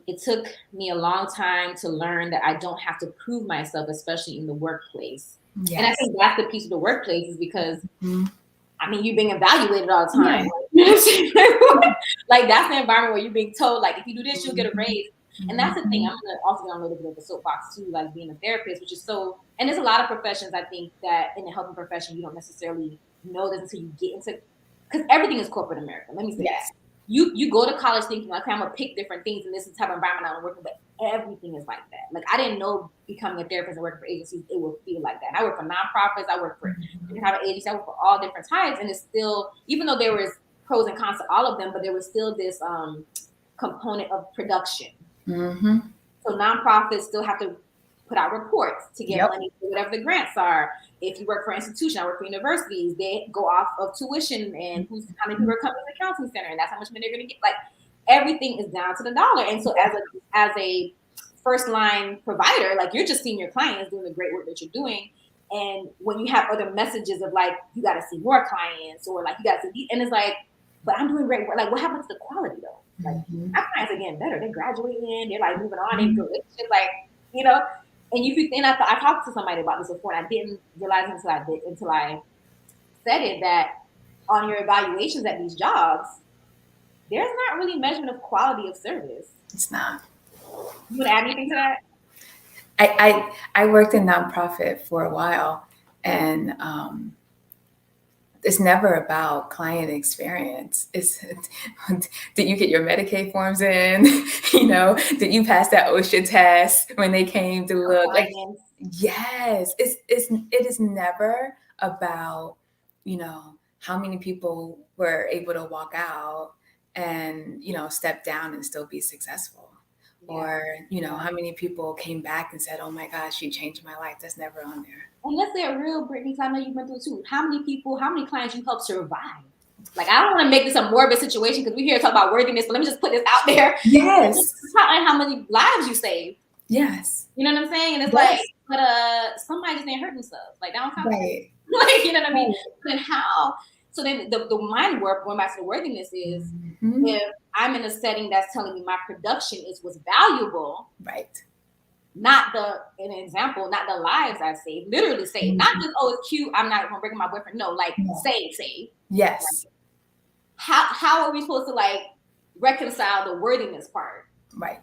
It took me a long time to learn that I don't have to prove myself, especially in the workplace. Yes. And I think that's the piece of the workplace, is because, I mean, you're being evaluated all the time. Yeah. Like, that's the environment where you're being told, like, if you do this, you'll get a raise. And that's the thing. I'm going to also get on a little bit of the soapbox too, like being a therapist, which is so, and there's a lot of professions, I think, that in the helping profession, you don't necessarily know this until you get into, because everything is corporate America. Let me say that. You go to college thinking, like, okay, I'm going to pick different things, and this is the type of environment I'm working, but everything is like that. Like, I didn't know becoming a therapist and working for agencies, it would feel like that. And I work for nonprofits, I work for different type of agencies, I work for all different types, and it's still, even though there was pros and cons to all of them, but there was still this component of production. Mm-hmm. So nonprofits still have to put out reports to get money for whatever the grants are. If you work for an institution, I work for universities, they go off of tuition and how many people are coming to the counseling center, and that's how much money they're going to get. Like, everything is down to the dollar. And so as a first line provider, like, you're just seeing your clients doing the great work that you're doing. And when you have other messages of like, you got to see more clients, or like, you got to see, and it's like, but I'm doing great work. Like, what happens to the quality though? Like, my clients are getting better. They're graduating. They're like moving on. It's just like, and I talked to somebody about this before, and I didn't realize until I said it, that on your evaluations at these jobs, there's not really measurement of quality of service. It's not. You want to add anything to that? I worked in nonprofit for a while, and it's never about client experience. It's, did you get your Medicaid forms in? Did you pass that OSHA test when they came to look? Like, yes, it is never about, how many people were able to walk out and, step down and still be successful. Or, how many people came back and said, oh my gosh, you changed my life. That's never on there. And let's say a real, Brittany, because I know you've been through it too. How many clients you help survive? Like, I don't want to make this a morbid situation, because we're here to talk about worthiness, but let me just put this out there. Yes. And how many lives you saved. Yes. You know what I'm saying? And it's like, but somebody just didn't hurt themselves. Like, that don't count. Right. Like, you know what I mean? And how? So then the mind work, going back to the worthiness, is if I'm in a setting that's telling me my production is what's valuable. Right. Not an example, not the lives I saved, literally saved. Not just, oh, it's cute, I'm not going to break my boyfriend. No, like, save. Yes. Like, how are we supposed to, like, reconcile the worthiness part? Right.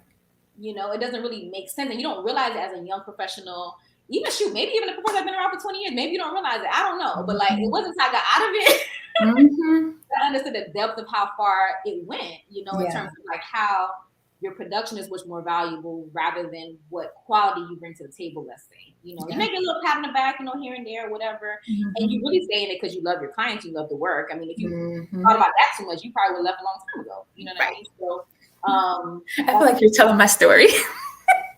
It doesn't really make sense. And you don't realize it as a young professional. Maybe even a professional that's been around for 20 years, maybe you don't realize it. I don't know. But, like, it wasn't until I got out of it I understood the depth of how far it went, in terms of, like, how your production is what's more valuable rather than what quality you bring to the table, let's say. You make a little pat on the back, here and there, whatever. And you really stay in it because you love your clients, you love the work. I mean, if you thought about that too much, you probably would have left a long time ago. You know what I mean? So I feel like you're telling my story.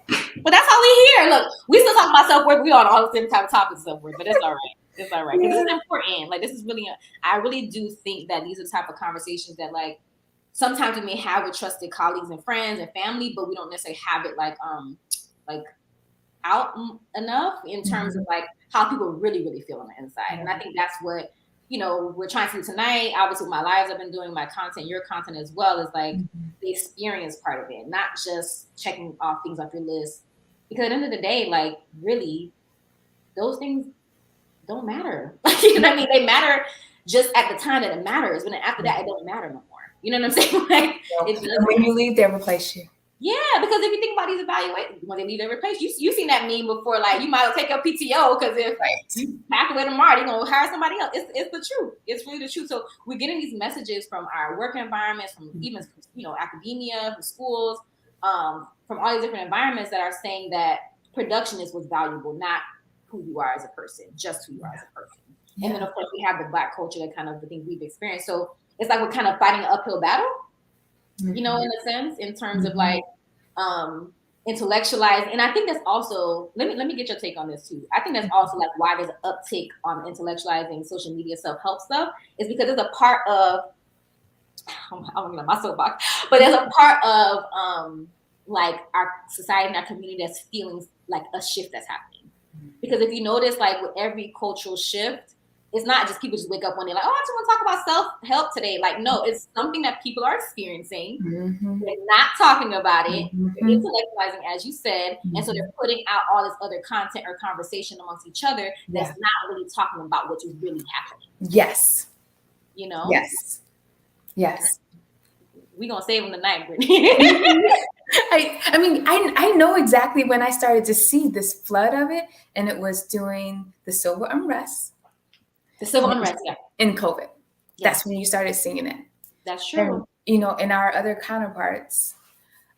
But that's how we here. Look, we still talk about self-worth. We on all the same type of topics of self-worth, but it's all right. It's all right. This is important. Like, this is really, I really do think that these are the type of conversations that, like, sometimes we may have with trusted colleagues and friends and family, but we don't necessarily have it like out enough in terms of, like, how people really, really feel on the inside. And I think that's what, we're trying to do tonight. Obviously, with my lives, I've been doing my content, your content as well, is like the experience part of it, not just checking off things off your list. Because at the end of the day, like, really, those things don't matter. You know what I mean? They matter just at the time that it matters, but then after that, it don't matter no more. You know what I'm saying? Like, when you leave, they'll replace you. Yeah, because if you think about these evaluations, when they leave, they replace you. You've seen that meme before. Like, you might as well take your PTO, because if you pack away tomorrow, they're gonna hire somebody else. It's the truth. It's really the truth. So we're getting these messages from our work environments, from even academia, from schools, from all these different environments that are saying that production is what's valuable, not who you are as a person, just who you are as a person. Yeah. And then of course we have the Black culture, that kind of the things we've experienced. So it's like we're kind of fighting an uphill battle, you know, in a sense, in terms of like intellectualize. And I think that's also, let me get your take on this too. I think that's also like why there's an uptick on intellectualizing social media self-help stuff, is because it's a part of, I'm gonna my soapbox, but there's a part of like our society and our community that's feeling like a shift that's happening. Because if you notice, like with every cultural shift, it's not just people just wake up one day like, oh, I just want to talk about self-help today. Like, no, it's something that people are experiencing. They're not talking about it. They're intellectualizing, as you said. And so they're putting out all this other content or conversation amongst each other that's not really talking about what is really happening. Yes. You know? Yes. Yes. We're going to save them tonight, Brittany. I mean, I know exactly when I started to see this flood of it, and it was during the civil unrest. The civil unrest, yeah. In COVID. That's when you started seeing it. That's true. And, you know, and our other counterparts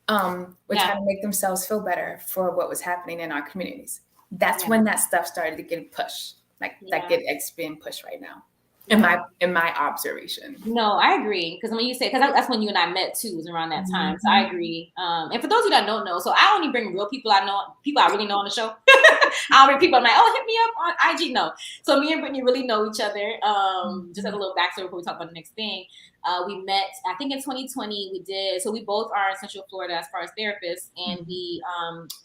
were trying to make themselves feel better for what was happening in our communities. That's when that stuff started to get pushed, like it's being pushed right now. In my observation. No, I agree. Because when you say, because that's when you and I met too, was around that time. So I agree. And for those of you that don't know, so I only bring real people I know, people I really know on the show. I don't bring people I'm like, oh, hit me up on IG. No. So me and Brittany really know each other. Just as a little backstory before we talk about the next thing. We met, I think in 2020 we did. So we both are in Central Florida as far as therapists, and we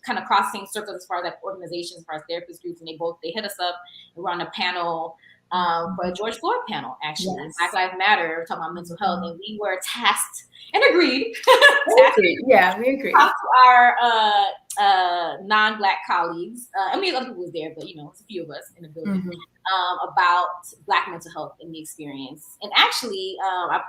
kind of crossing circles as far as like organizations, as far as therapist groups, and they hit us up. We were on a panel for a George Floyd panel, actually. Black Lives Matter, talking about mental health, and we were tasked and agreed. Yeah, we agreed. Talk to our non-Black colleagues. I mean, other people was there, but you know, it's a few of us in the building. About Black mental health and the experience. And actually, I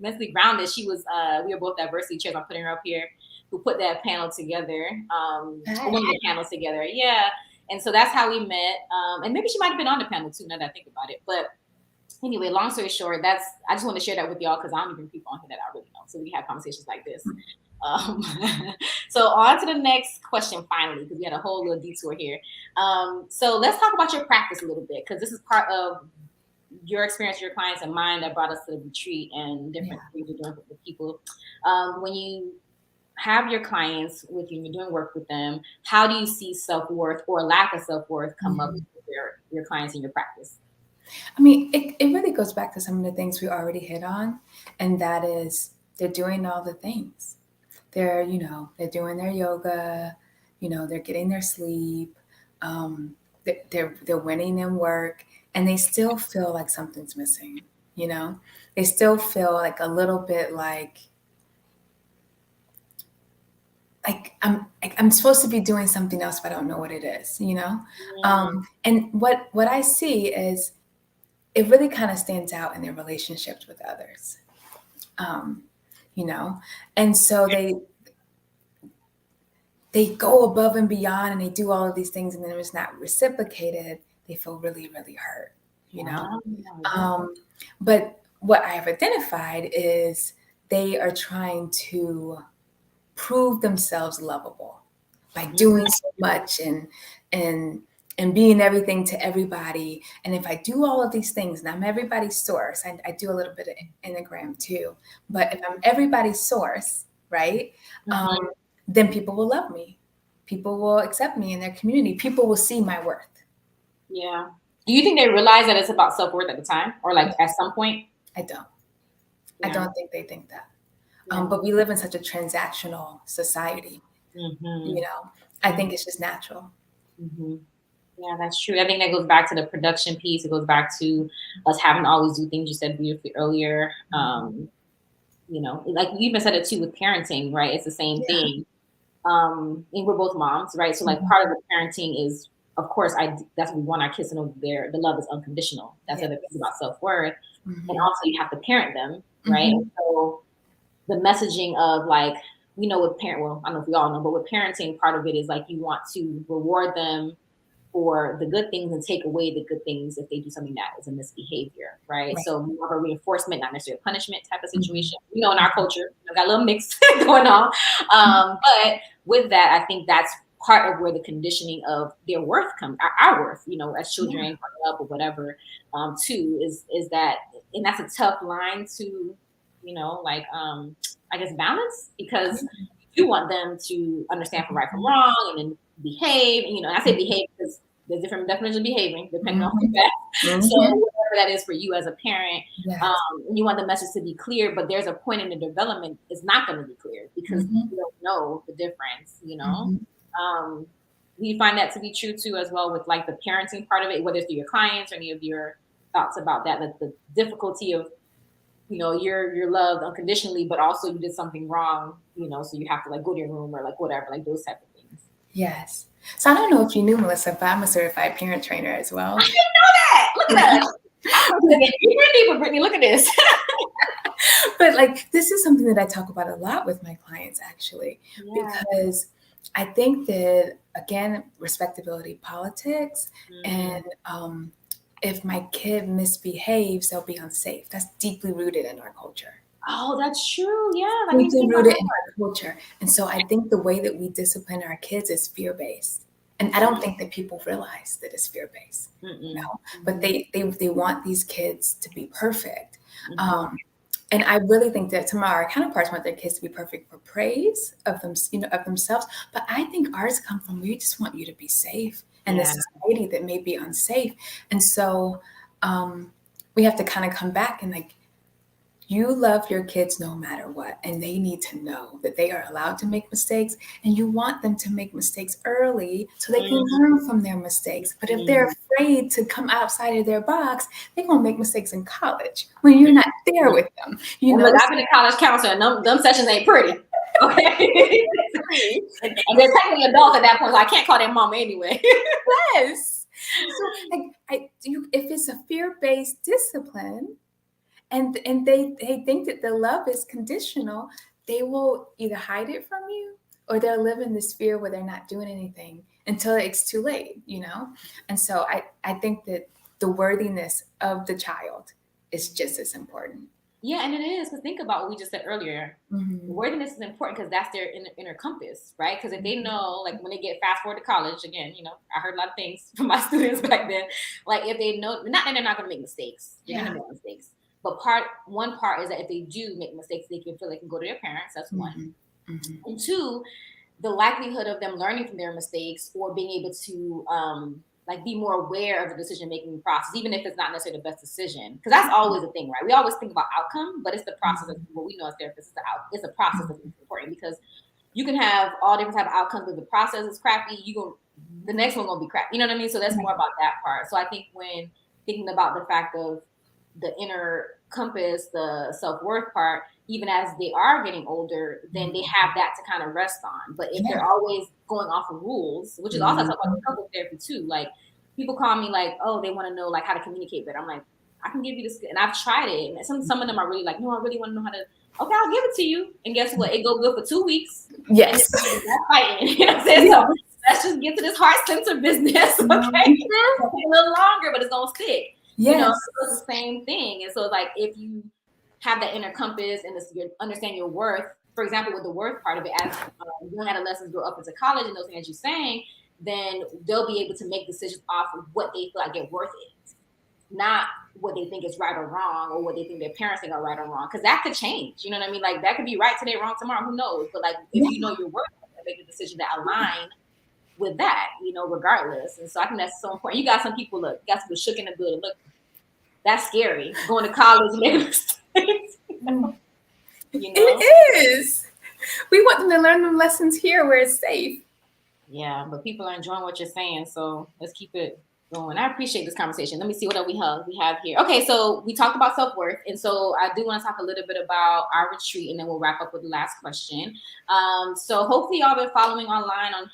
mentally grounded. She was. We were both diversity chairs. I'm putting her up here. Who put that panel together? One of the panels together. Yeah. And so that's how we met. And maybe she might have been on the panel too, now that I think about it. But anyway, long story short, I just want to share that with y'all because I don't even people on here that I really know. So we have conversations like this. So on to the next question finally, because we had a whole little detour here. So let's talk about your practice a little bit, because this is part of your experience, your clients, and mine that brought us to the retreat and different things you're doing with people. When you have your clients with you and you're doing work with them, how do you see self-worth or lack of self-worth come up with your clients in your practice? I mean, it really goes back to some of the things we already hit on, and that is they're doing all the things. They're doing their yoga, they're getting their sleep, they're winning in work, and they still feel like something's missing, They still feel like a little bit like I'm supposed to be doing something else, but I don't know what it is, And what I see is it really kind of stands out in their relationships with others, And so they go above and beyond, and they do all of these things, and then it's not reciprocated. They feel really, really hurt, But what I have identified is they are trying to prove themselves lovable by doing so much and being everything to everybody. And if I do all of these things, and I'm everybody's source, I do a little bit of Enneagram too, but if I'm everybody's source, right, then people will love me. People will accept me in their community. People will see my worth. Yeah. Do you think they realize that it's about self-worth at the time, or like at some point? I don't. Yeah. I don't think they think that. But we live in such a transactional society, I think it's just natural. Yeah, that's true. I think that goes back to the production piece. It goes back to us having to always do things you said beautifully earlier. Like you even said it too with parenting, right? It's the same thing. And we're both moms, right? So like part of the parenting is, of course, that's what we want our kids to know. The love is unconditional. That's the other thing about self-worth. And also you have to parent them, right? And so the messaging of like, with parent, well, I don't know if we all know, but with parenting, part of it is like you want to reward them for the good things and take away the good things if they do something that is a misbehavior, right? So more of a reinforcement, not necessarily a punishment type of situation. You know, in our culture, got a little mix going on. But with that, I think that's part of where the conditioning of their worth comes, our worth, you know, as children growing up or whatever, too, is that, and that's a tough line to, you know, like, I guess balance, because you want them to understand from right from wrong and then behave. And, you know, I say behave because there's different definitions of behaving depending on that. So whatever that is for you as a parent, you want the message to be clear, but there's a point in the development it's not going to be clear because you don't know the difference, you know. We find that to be true too as well with like the parenting part of it, whether it's through your clients or any of your thoughts about that, like the difficulty of, you know, you're loved unconditionally, but also you did something wrong, you know, so you have to like go to your room or like whatever, like those type of things. Yes. So I don't know if you knew, Melissa, but I'm a certified parent trainer as well. I didn't know that. Look at that. You're Brittany, look at this. But like, this is something that I talk about a lot with my clients, actually, because I think that, again, respectability politics, and if my kid misbehaves, they'll be unsafe. That's deeply rooted in our culture. Oh, that's true. Yeah. Deeply rooted in our culture. And so I think the way that we discipline our kids is fear-based. And I don't think that people realize that it's fear-based, you know, but they want these kids to be perfect. And I really think that some of our counterparts want their kids to be perfect for praise of them, you know, of themselves. But I think ours come from, we just want you to be safe in a society that may be unsafe. And so we have to kind of come back and like, you love your kids no matter what, and they need to know that they are allowed to make mistakes, and you want them to make mistakes early so they can learn from their mistakes. But if they're afraid to come outside of their box, they're going to make mistakes in college when you're not there with them. You know, I've been a college counselor, and them sessions ain't pretty. Okay, and they're technically adults at that point, so I can't call their mom anyway. Yes. So, like, if it's a fear-based discipline, and they think that the love is conditional, they will either hide it from you or they'll live in this fear where they're not doing anything until it's too late, you know? And so I think that the worthiness of the child is just as important. Yeah, and it is, because think about what we just said earlier. Worthiness is important because that's their inner compass, right? Because if they know, like when they get fast forward to college, again, you know, I heard a lot of things from my students back then. Like if they know, not that they're not going to make mistakes, they're going to make mistakes. But one part is that if they do make mistakes, they can feel they can go to their parents. That's one. And two, the likelihood of them learning from their mistakes or being able to like be more aware of the decision-making process, even if it's not necessarily the best decision. Because that's always a thing, right? We always think about outcome, but it's the process of what we know as therapists. It's a process that's important, because you can have all different type of outcomes, but the process is crappy, the next one gonna be crap. You know what I mean? So that's more about that part. So I think when thinking about the fact of the inner compass, the self-worth part, even as they are getting older, then they have that to kind of rest on. But if they're always going off of rules, which is also talking about couple therapy too, like people call me like, oh, they want to know like how to communicate better. I'm like, I can give you this, and I've tried it. And some of them are really like, no, I really want to know how to. Okay, I'll give it to you. And guess what? It go good for 2 weeks. Yes. And that's fighting. You know what I'm saying? So let's just get to this heart center business. Okay, it'll take a little longer, but it's gonna stick. Yes. You know, so it's the same thing. And so like if you have that inner compass and you understand your worth, for example, with the worth part of it, as young adolescents grow up into college and those things you're saying, then they'll be able to make decisions off of what they feel like their worth is, not what they think is right or wrong, or what they think their parents think are right or wrong. Because that could change. You know what I mean? Like that could be right today, wrong tomorrow. Who knows? But like if you know your worth, make a decision that align with that, you know, regardless. And so I think that's so important. You got some people shook in the building. Look, that's scary. Going to college and making mistakes. You know? It is. We want them to learn them lessons here where it's safe. Yeah, but people are enjoying what you're saying, so let's keep it going. I appreciate this conversation. Let me see what else we have here. Okay, so we talked about self-worth, and so I do want to talk a little bit about our retreat, and then we'll wrap up with the last question. So hopefully y'all been following online on,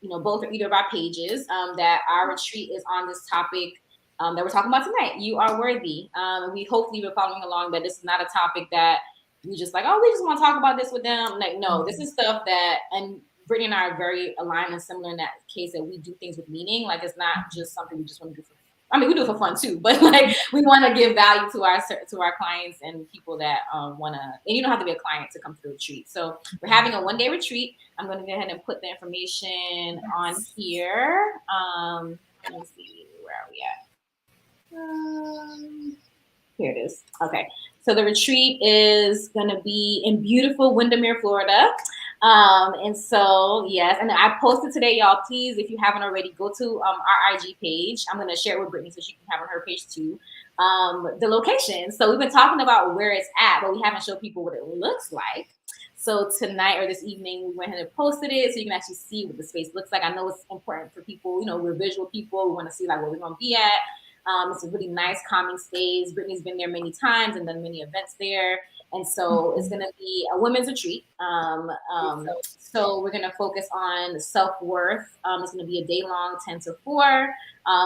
you know, both or either of our pages, that our retreat is on this topic that we're talking about tonight. You are worthy. We hopefully been following along that this is not a topic that we just like, oh, we just want to talk about this with them. Like, no, this is stuff that, and Brittany and I are very aligned and similar in that case that we do things with meaning. Like it's not just something we just want to do for. I mean, we do it for fun too, but like we want to give value to our clients and people that want to. And you don't have to be a client to come to the retreat. So we're having a 1-day retreat. I'm going to go ahead and put the information on here. Let me see, where are we at? Here it is. Okay. So the retreat is going to be in beautiful Windermere, Florida. And so, yes, and I posted today, y'all, please, if you haven't already, go to our IG page. I'm going to share it with Brittany so she can have on her page too. The location. So we've been talking about where it's at, but we haven't showed people what it looks like. So tonight or this evening, we went ahead and posted it so you can actually see what the space looks like. I know it's important for people, you know, we're visual people. We want to see like where we're going to be at. It's a really nice, calming space. Brittany's been there many times and done many events there. And so it's going to be a women's retreat. So we're going to focus on self-worth. It's going to be a day long, 10 to 4.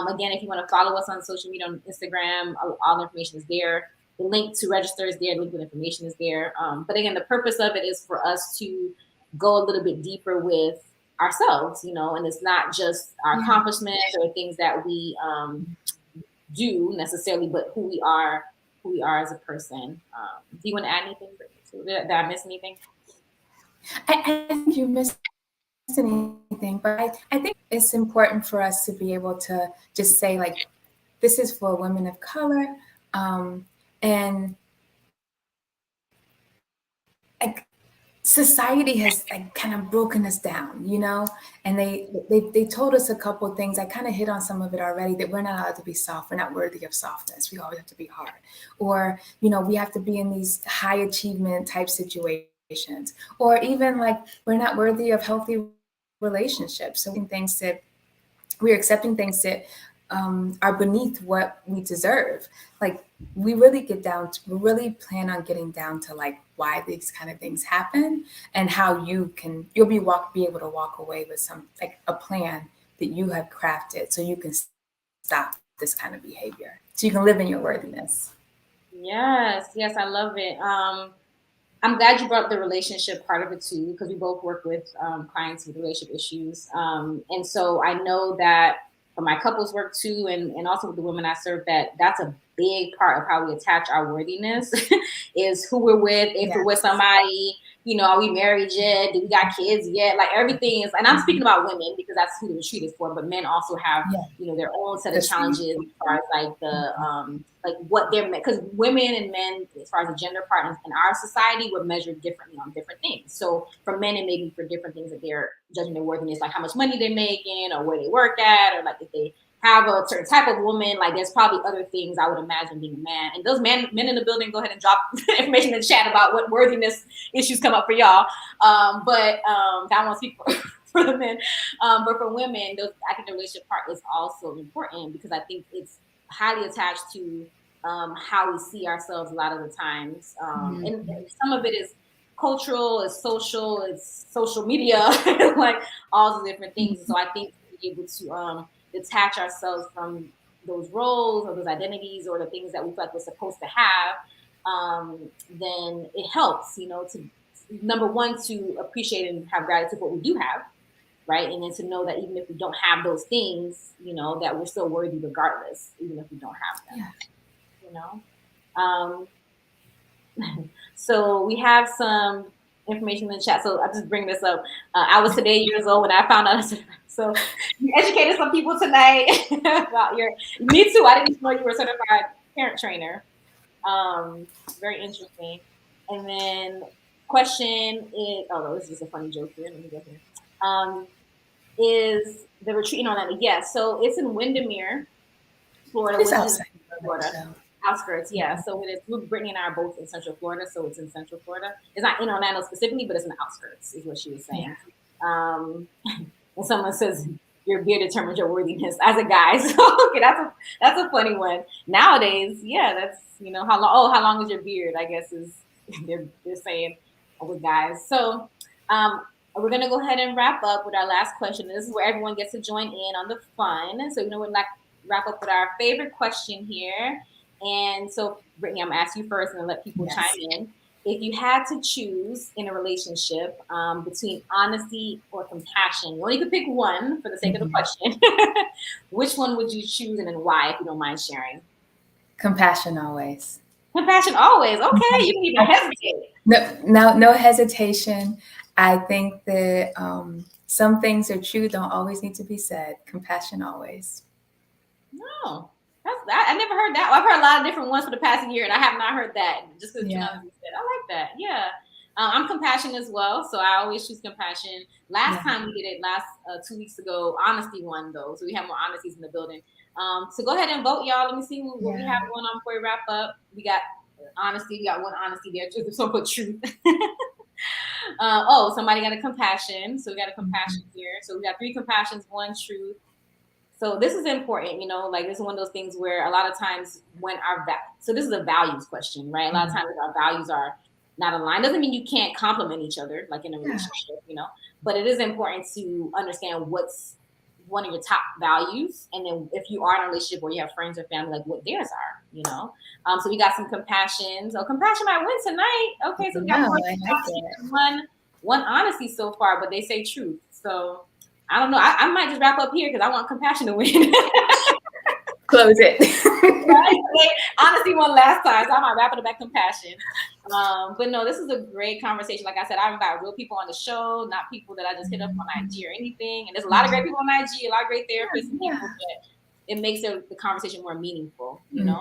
Again, if you want to follow us on social media, on Instagram, all the information is there. The link to register is there. The link with information is there. But again, the purpose of it is for us to go a little bit deeper with ourselves, you know, and it's not just our accomplishments or things that we do necessarily, but who we are as a person. Do you want to add anything? Did I miss anything? I think you missed anything, but I think it's important for us to be able to just say like, this is for women of color, and like society has like kind of broken us down, you know, and they told us a couple of things. I kind of hit on some of it already, that we're not allowed to be soft. We're not worthy of softness. We always have to be hard, or, you know, we have to be in these high achievement type situations, or even like we're not worthy of healthy relationships. So we're accepting things that are beneath what we deserve. Like we really really plan on getting down to like why these kind of things happen and how you'll be able to walk away with some like a plan that you have crafted so you can stop this kind of behavior, so you can live in your worthiness. Yes, I love it. I'm glad you brought up the relationship part of it too, because we both work with clients with relationship issues. And so I know that for my couples work too, and also with the women I serve, that's a big part of how we attach our worthiness is who we're with. If we're with somebody, you know, are we married yet? Do we got kids yet? Like everything is, and I'm speaking about women because that's who the retreat is for, but men also have, you know, their own set of challenges as far as like the, like what they're, because women and men, as far as the gender part in our society, we're measured differently on different things. So for men, it may be for different things that they're judging their worthiness, like how much money they're making or where they work at, or like if they have a certain type of woman, like there's probably other things I would imagine being a man. And those men in the building, go ahead and drop information in the chat about what worthiness issues come up for y'all. But I won't speak for the men. But for women, I think the relationship part is also important because I think it's highly attached to how we see ourselves a lot of the times. And some of it is cultural, it's social media, like all the different things. So I think to be able to detach ourselves from those roles or those identities or the things that we feel like we're supposed to have, then it helps, you know, to number one, to appreciate and have gratitude for what we do have, right? And then to know that even if we don't have those things, you know, that we're still worthy regardless, even if we don't have them, you know? So we have some information in the chat. So I'll just bring this up. I was today years old when I found out. So you educated some people tonight about me too. I didn't even know you were a certified parent trainer. Very interesting. And then question is, this is a funny joke here. Let me go here. Is the retreat in Orlando? Yes. So it's in Windermere, Florida. It's outside Florida. Outskirts, yeah. So Brittany and I are both in Central Florida, so it's in Central Florida. It's not in Orlando specifically, but it's in the outskirts, is what she was saying. And someone says your beard determines your worthiness as a guy. So okay, that's a funny one. Nowadays, that's, you know, how long is your beard? I guess is they're saying with guys. So we're gonna go ahead and wrap up with our last question. This is where everyone gets to join in on the fun. So we're like wrap up with our favorite question here. And so, Brittany, I'm gonna ask you first and then let people chime in. if you had to choose in a relationship between honesty or compassion, you only could pick one for the sake of the question. Which one would you choose, and then why, if you don't mind sharing? Compassion always. Compassion always. Okay, you didn't even hesitate. No hesitation. I think that some things are true, don't always need to be said. Compassion always. No, I never heard that. Well, I've heard a lot of different ones for the past year, and I have not heard that. Just because said, I like that. Yeah, I'm compassionate as well, so I always choose compassion. Last time we did it, 2 weeks ago, honesty won though, so we have more honesties in the building. So go ahead and vote, y'all. Let me see what we have going on before we wrap up. We got honesty. We got one honesty there. So put truth. Somebody got a compassion. So we got a compassion here. So we got 3 compassions, 1 truth. So this is important, like this is one of those things where a lot of times when so this is a values question, right? A lot of times our values are not aligned. Doesn't mean you can't complement each other, like in a relationship, but it is important to understand what's one of your top values. And then if you are in a relationship where you have friends or family, like what theirs are, So we got some compassion. So compassion might win tonight. Okay, so we got one honesty so far, but they say truth. So I don't know. I might just wrap up here because I want compassion to win. Close it. Right? Honesty won last time, so I might wrap it up at compassion. But no, this is a great conversation. Like I said, I've got real people on the show, not people that I just hit up on IG or anything. And there's a lot of great people on IG, a lot of great therapists and people, but it makes the conversation more meaningful, And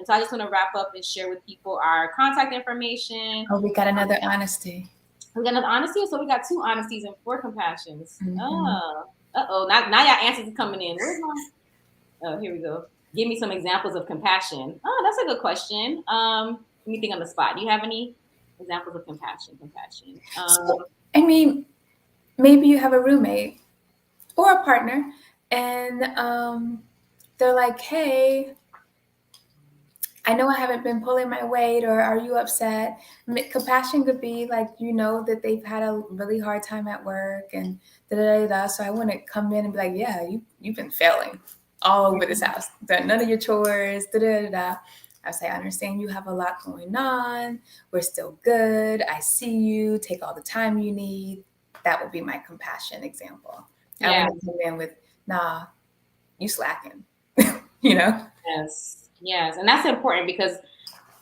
so I just want to wrap up and share with people our contact information. Oh, we got another honesty. We got another honesty, so we got 2 honesties and 4 compassions. Now y'all answers are coming in. Where's my? Oh, here we go. Give me some examples of compassion. Oh, that's a good question. Let me think on the spot. Do you have any examples of compassion? I mean, maybe you have a roommate or a partner, and they're like, "Hey, I know I haven't been pulling my weight, or are you upset?" Compassion could be like, that they've had a really hard time at work and da-da-da-da. So I want to come in and be like, yeah, you've been failing all over this house. Done none of your chores, da-da-da-da. I say, I understand you have a lot going on. We're still good. I see you. Take all the time you need. That would be my compassion example. I want to come in with, nah, you slacking, Yes, and that's important because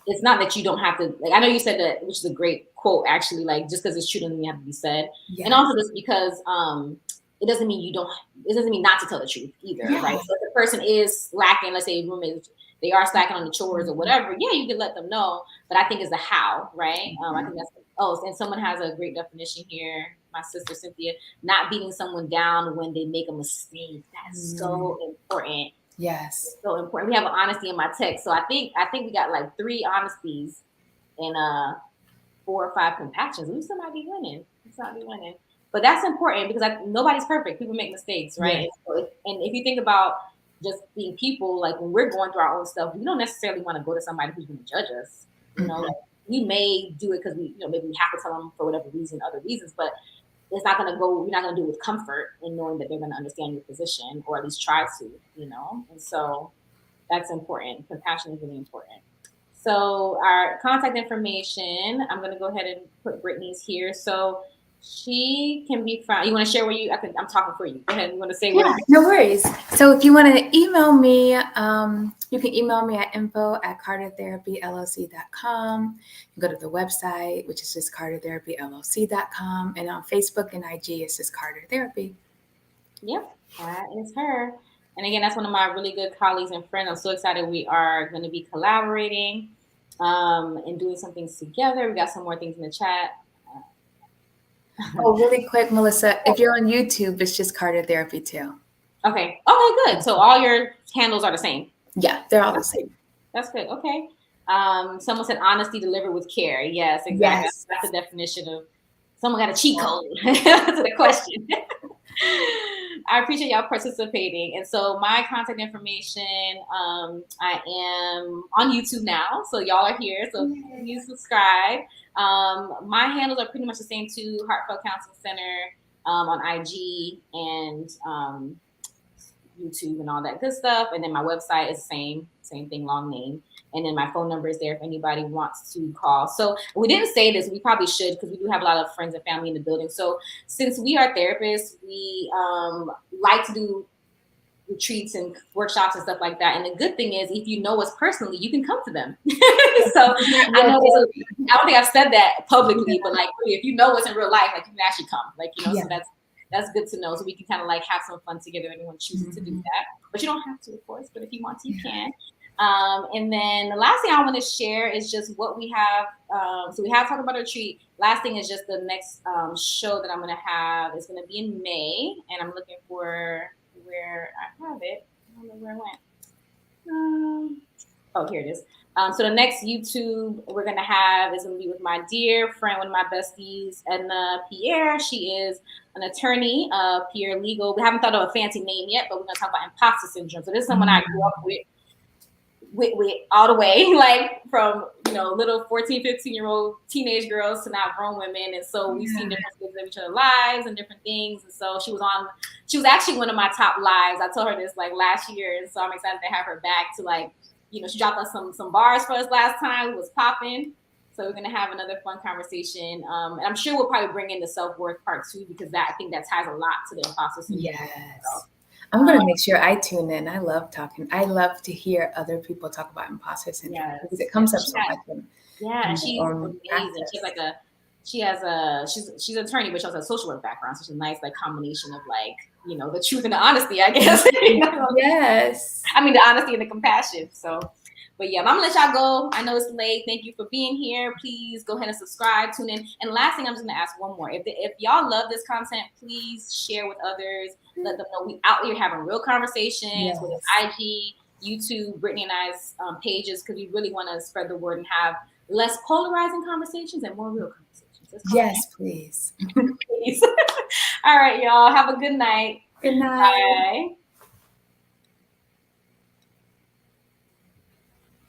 it's not that you don't have to. Like I know you said that, which is a great quote, actually. Like just because it's true doesn't mean it have to be said, and also just because it doesn't mean you don't. It doesn't mean not to tell the truth either, right? So if the person is slacking, let's say a roommate, they are slacking on the chores or whatever. Yeah, you can let them know, but I think it's the how, right? I think that's. And someone has a great definition here. My sister Cynthia, not beating someone down when they make a mistake. That's so important. Yes. It's so important. We have an honesty in my text. So I think we got like 3 honesties and 4 or 5 compassions. We still might be winning. But that's important because nobody's perfect. People make mistakes, right? Yeah. And if you think about just being people, like when we're going through our own stuff, we don't necessarily want to go to somebody who's going to judge us. Like we may do it because we, maybe we have to tell them for whatever reason, other reasons, but it's not going to go, you're not going to do it with comfort in knowing that they're going to understand your position or at least try to, and so that's important. Compassion is really important. So our contact information, I'm going to go ahead and put Brittany's here. So she can be found. You want to share where I'm talking for you. Go ahead. You want to say what? No worries. So if you want to email me, you can email me at info@cartertherapyllc.com. You go to the website, which is just cartertherapyllc.com. And on Facebook and IG, it's just Carter Therapy. Yep, that is her. And again, that's one of my really good colleagues and friends. I'm so excited we are going to be collaborating and doing some things together. We got some more things in the chat. Oh, really quick, Melissa, if you're on YouTube, it's just Carter Therapy too. Okay, good. So all your handles are the same? Yeah, they're all the same. That's good. Okay. Someone said honesty delivered with care. Yes, exactly. Yes. That's the definition of someone got a cheat code to the question. I appreciate y'all participating. And so my contact information, I am on YouTube now. So y'all are here. So please subscribe. My handles are pretty much the same too. Heartfelt Counseling Center on IG and YouTube and all that good stuff. And then my website is same thing, long name. And then my phone number is there if anybody wants to call. So we didn't say this, we probably should, because we do have a lot of friends and family in the building. So since we are therapists, we like to do retreats and workshops and stuff like that. And the good thing is, if you know us personally, you can come to them. So I know I don't think I've said that publicly, but like if you know us in real life, like you can actually come. Like, you know, so that's good to know. So we can kind of like have some fun together. Anyone chooses to do that, but you don't have to, of course. But if you want to, you can. And then the last thing I want to share is just what we have. So we have talked about a retreat. Last thing is just the next show that I'm going to have is going to be in May, and I'm looking for where I have it. I don't know where it went. Oh, here it is. So the next YouTube we're going to have is going to be with my dear friend, one of my besties, Edna Pierre. She is an attorney, Pierre Legal. We haven't thought of a fancy name yet, but we're going to talk about imposter syndrome. So this is someone I grew up with all the way, like from, you know, little 14, 15-year-old teenage girls to now grown women. And so we've seen different things of each other's lives and different things. And so she was actually one of my top lives. I told her this like last year. And so I'm excited to have her back to, like, you know, she dropped us some bars for us last time. It was popping. So we're going to have another fun conversation. And I'm sure we'll probably bring in the self-worth part too, because I think that ties a lot to the imposter syndrome. Yes. So, I'm going to make sure I tune in. I love talking. I love to hear other people talk about imposter syndrome because it comes up so much. She's amazing. She's an attorney, but she also has a social work background. So she's a nice like combination of like, you know, the truth and the honesty, I guess. You know? Yes. I mean, the honesty and the compassion. So, but yeah, I'm gonna let y'all go. I know it's late. Thank you for being here. Please go ahead and subscribe, tune in. And last thing, I'm just gonna ask one more. If y'all love this content, please share with others. Let them know we out here having real conversations with IG, YouTube, Brittany and I's pages, because we really want to spread the word and have less polarizing conversations and more real conversations. Yes, please. Please. All right, y'all. Have a good night. Good night. Bye.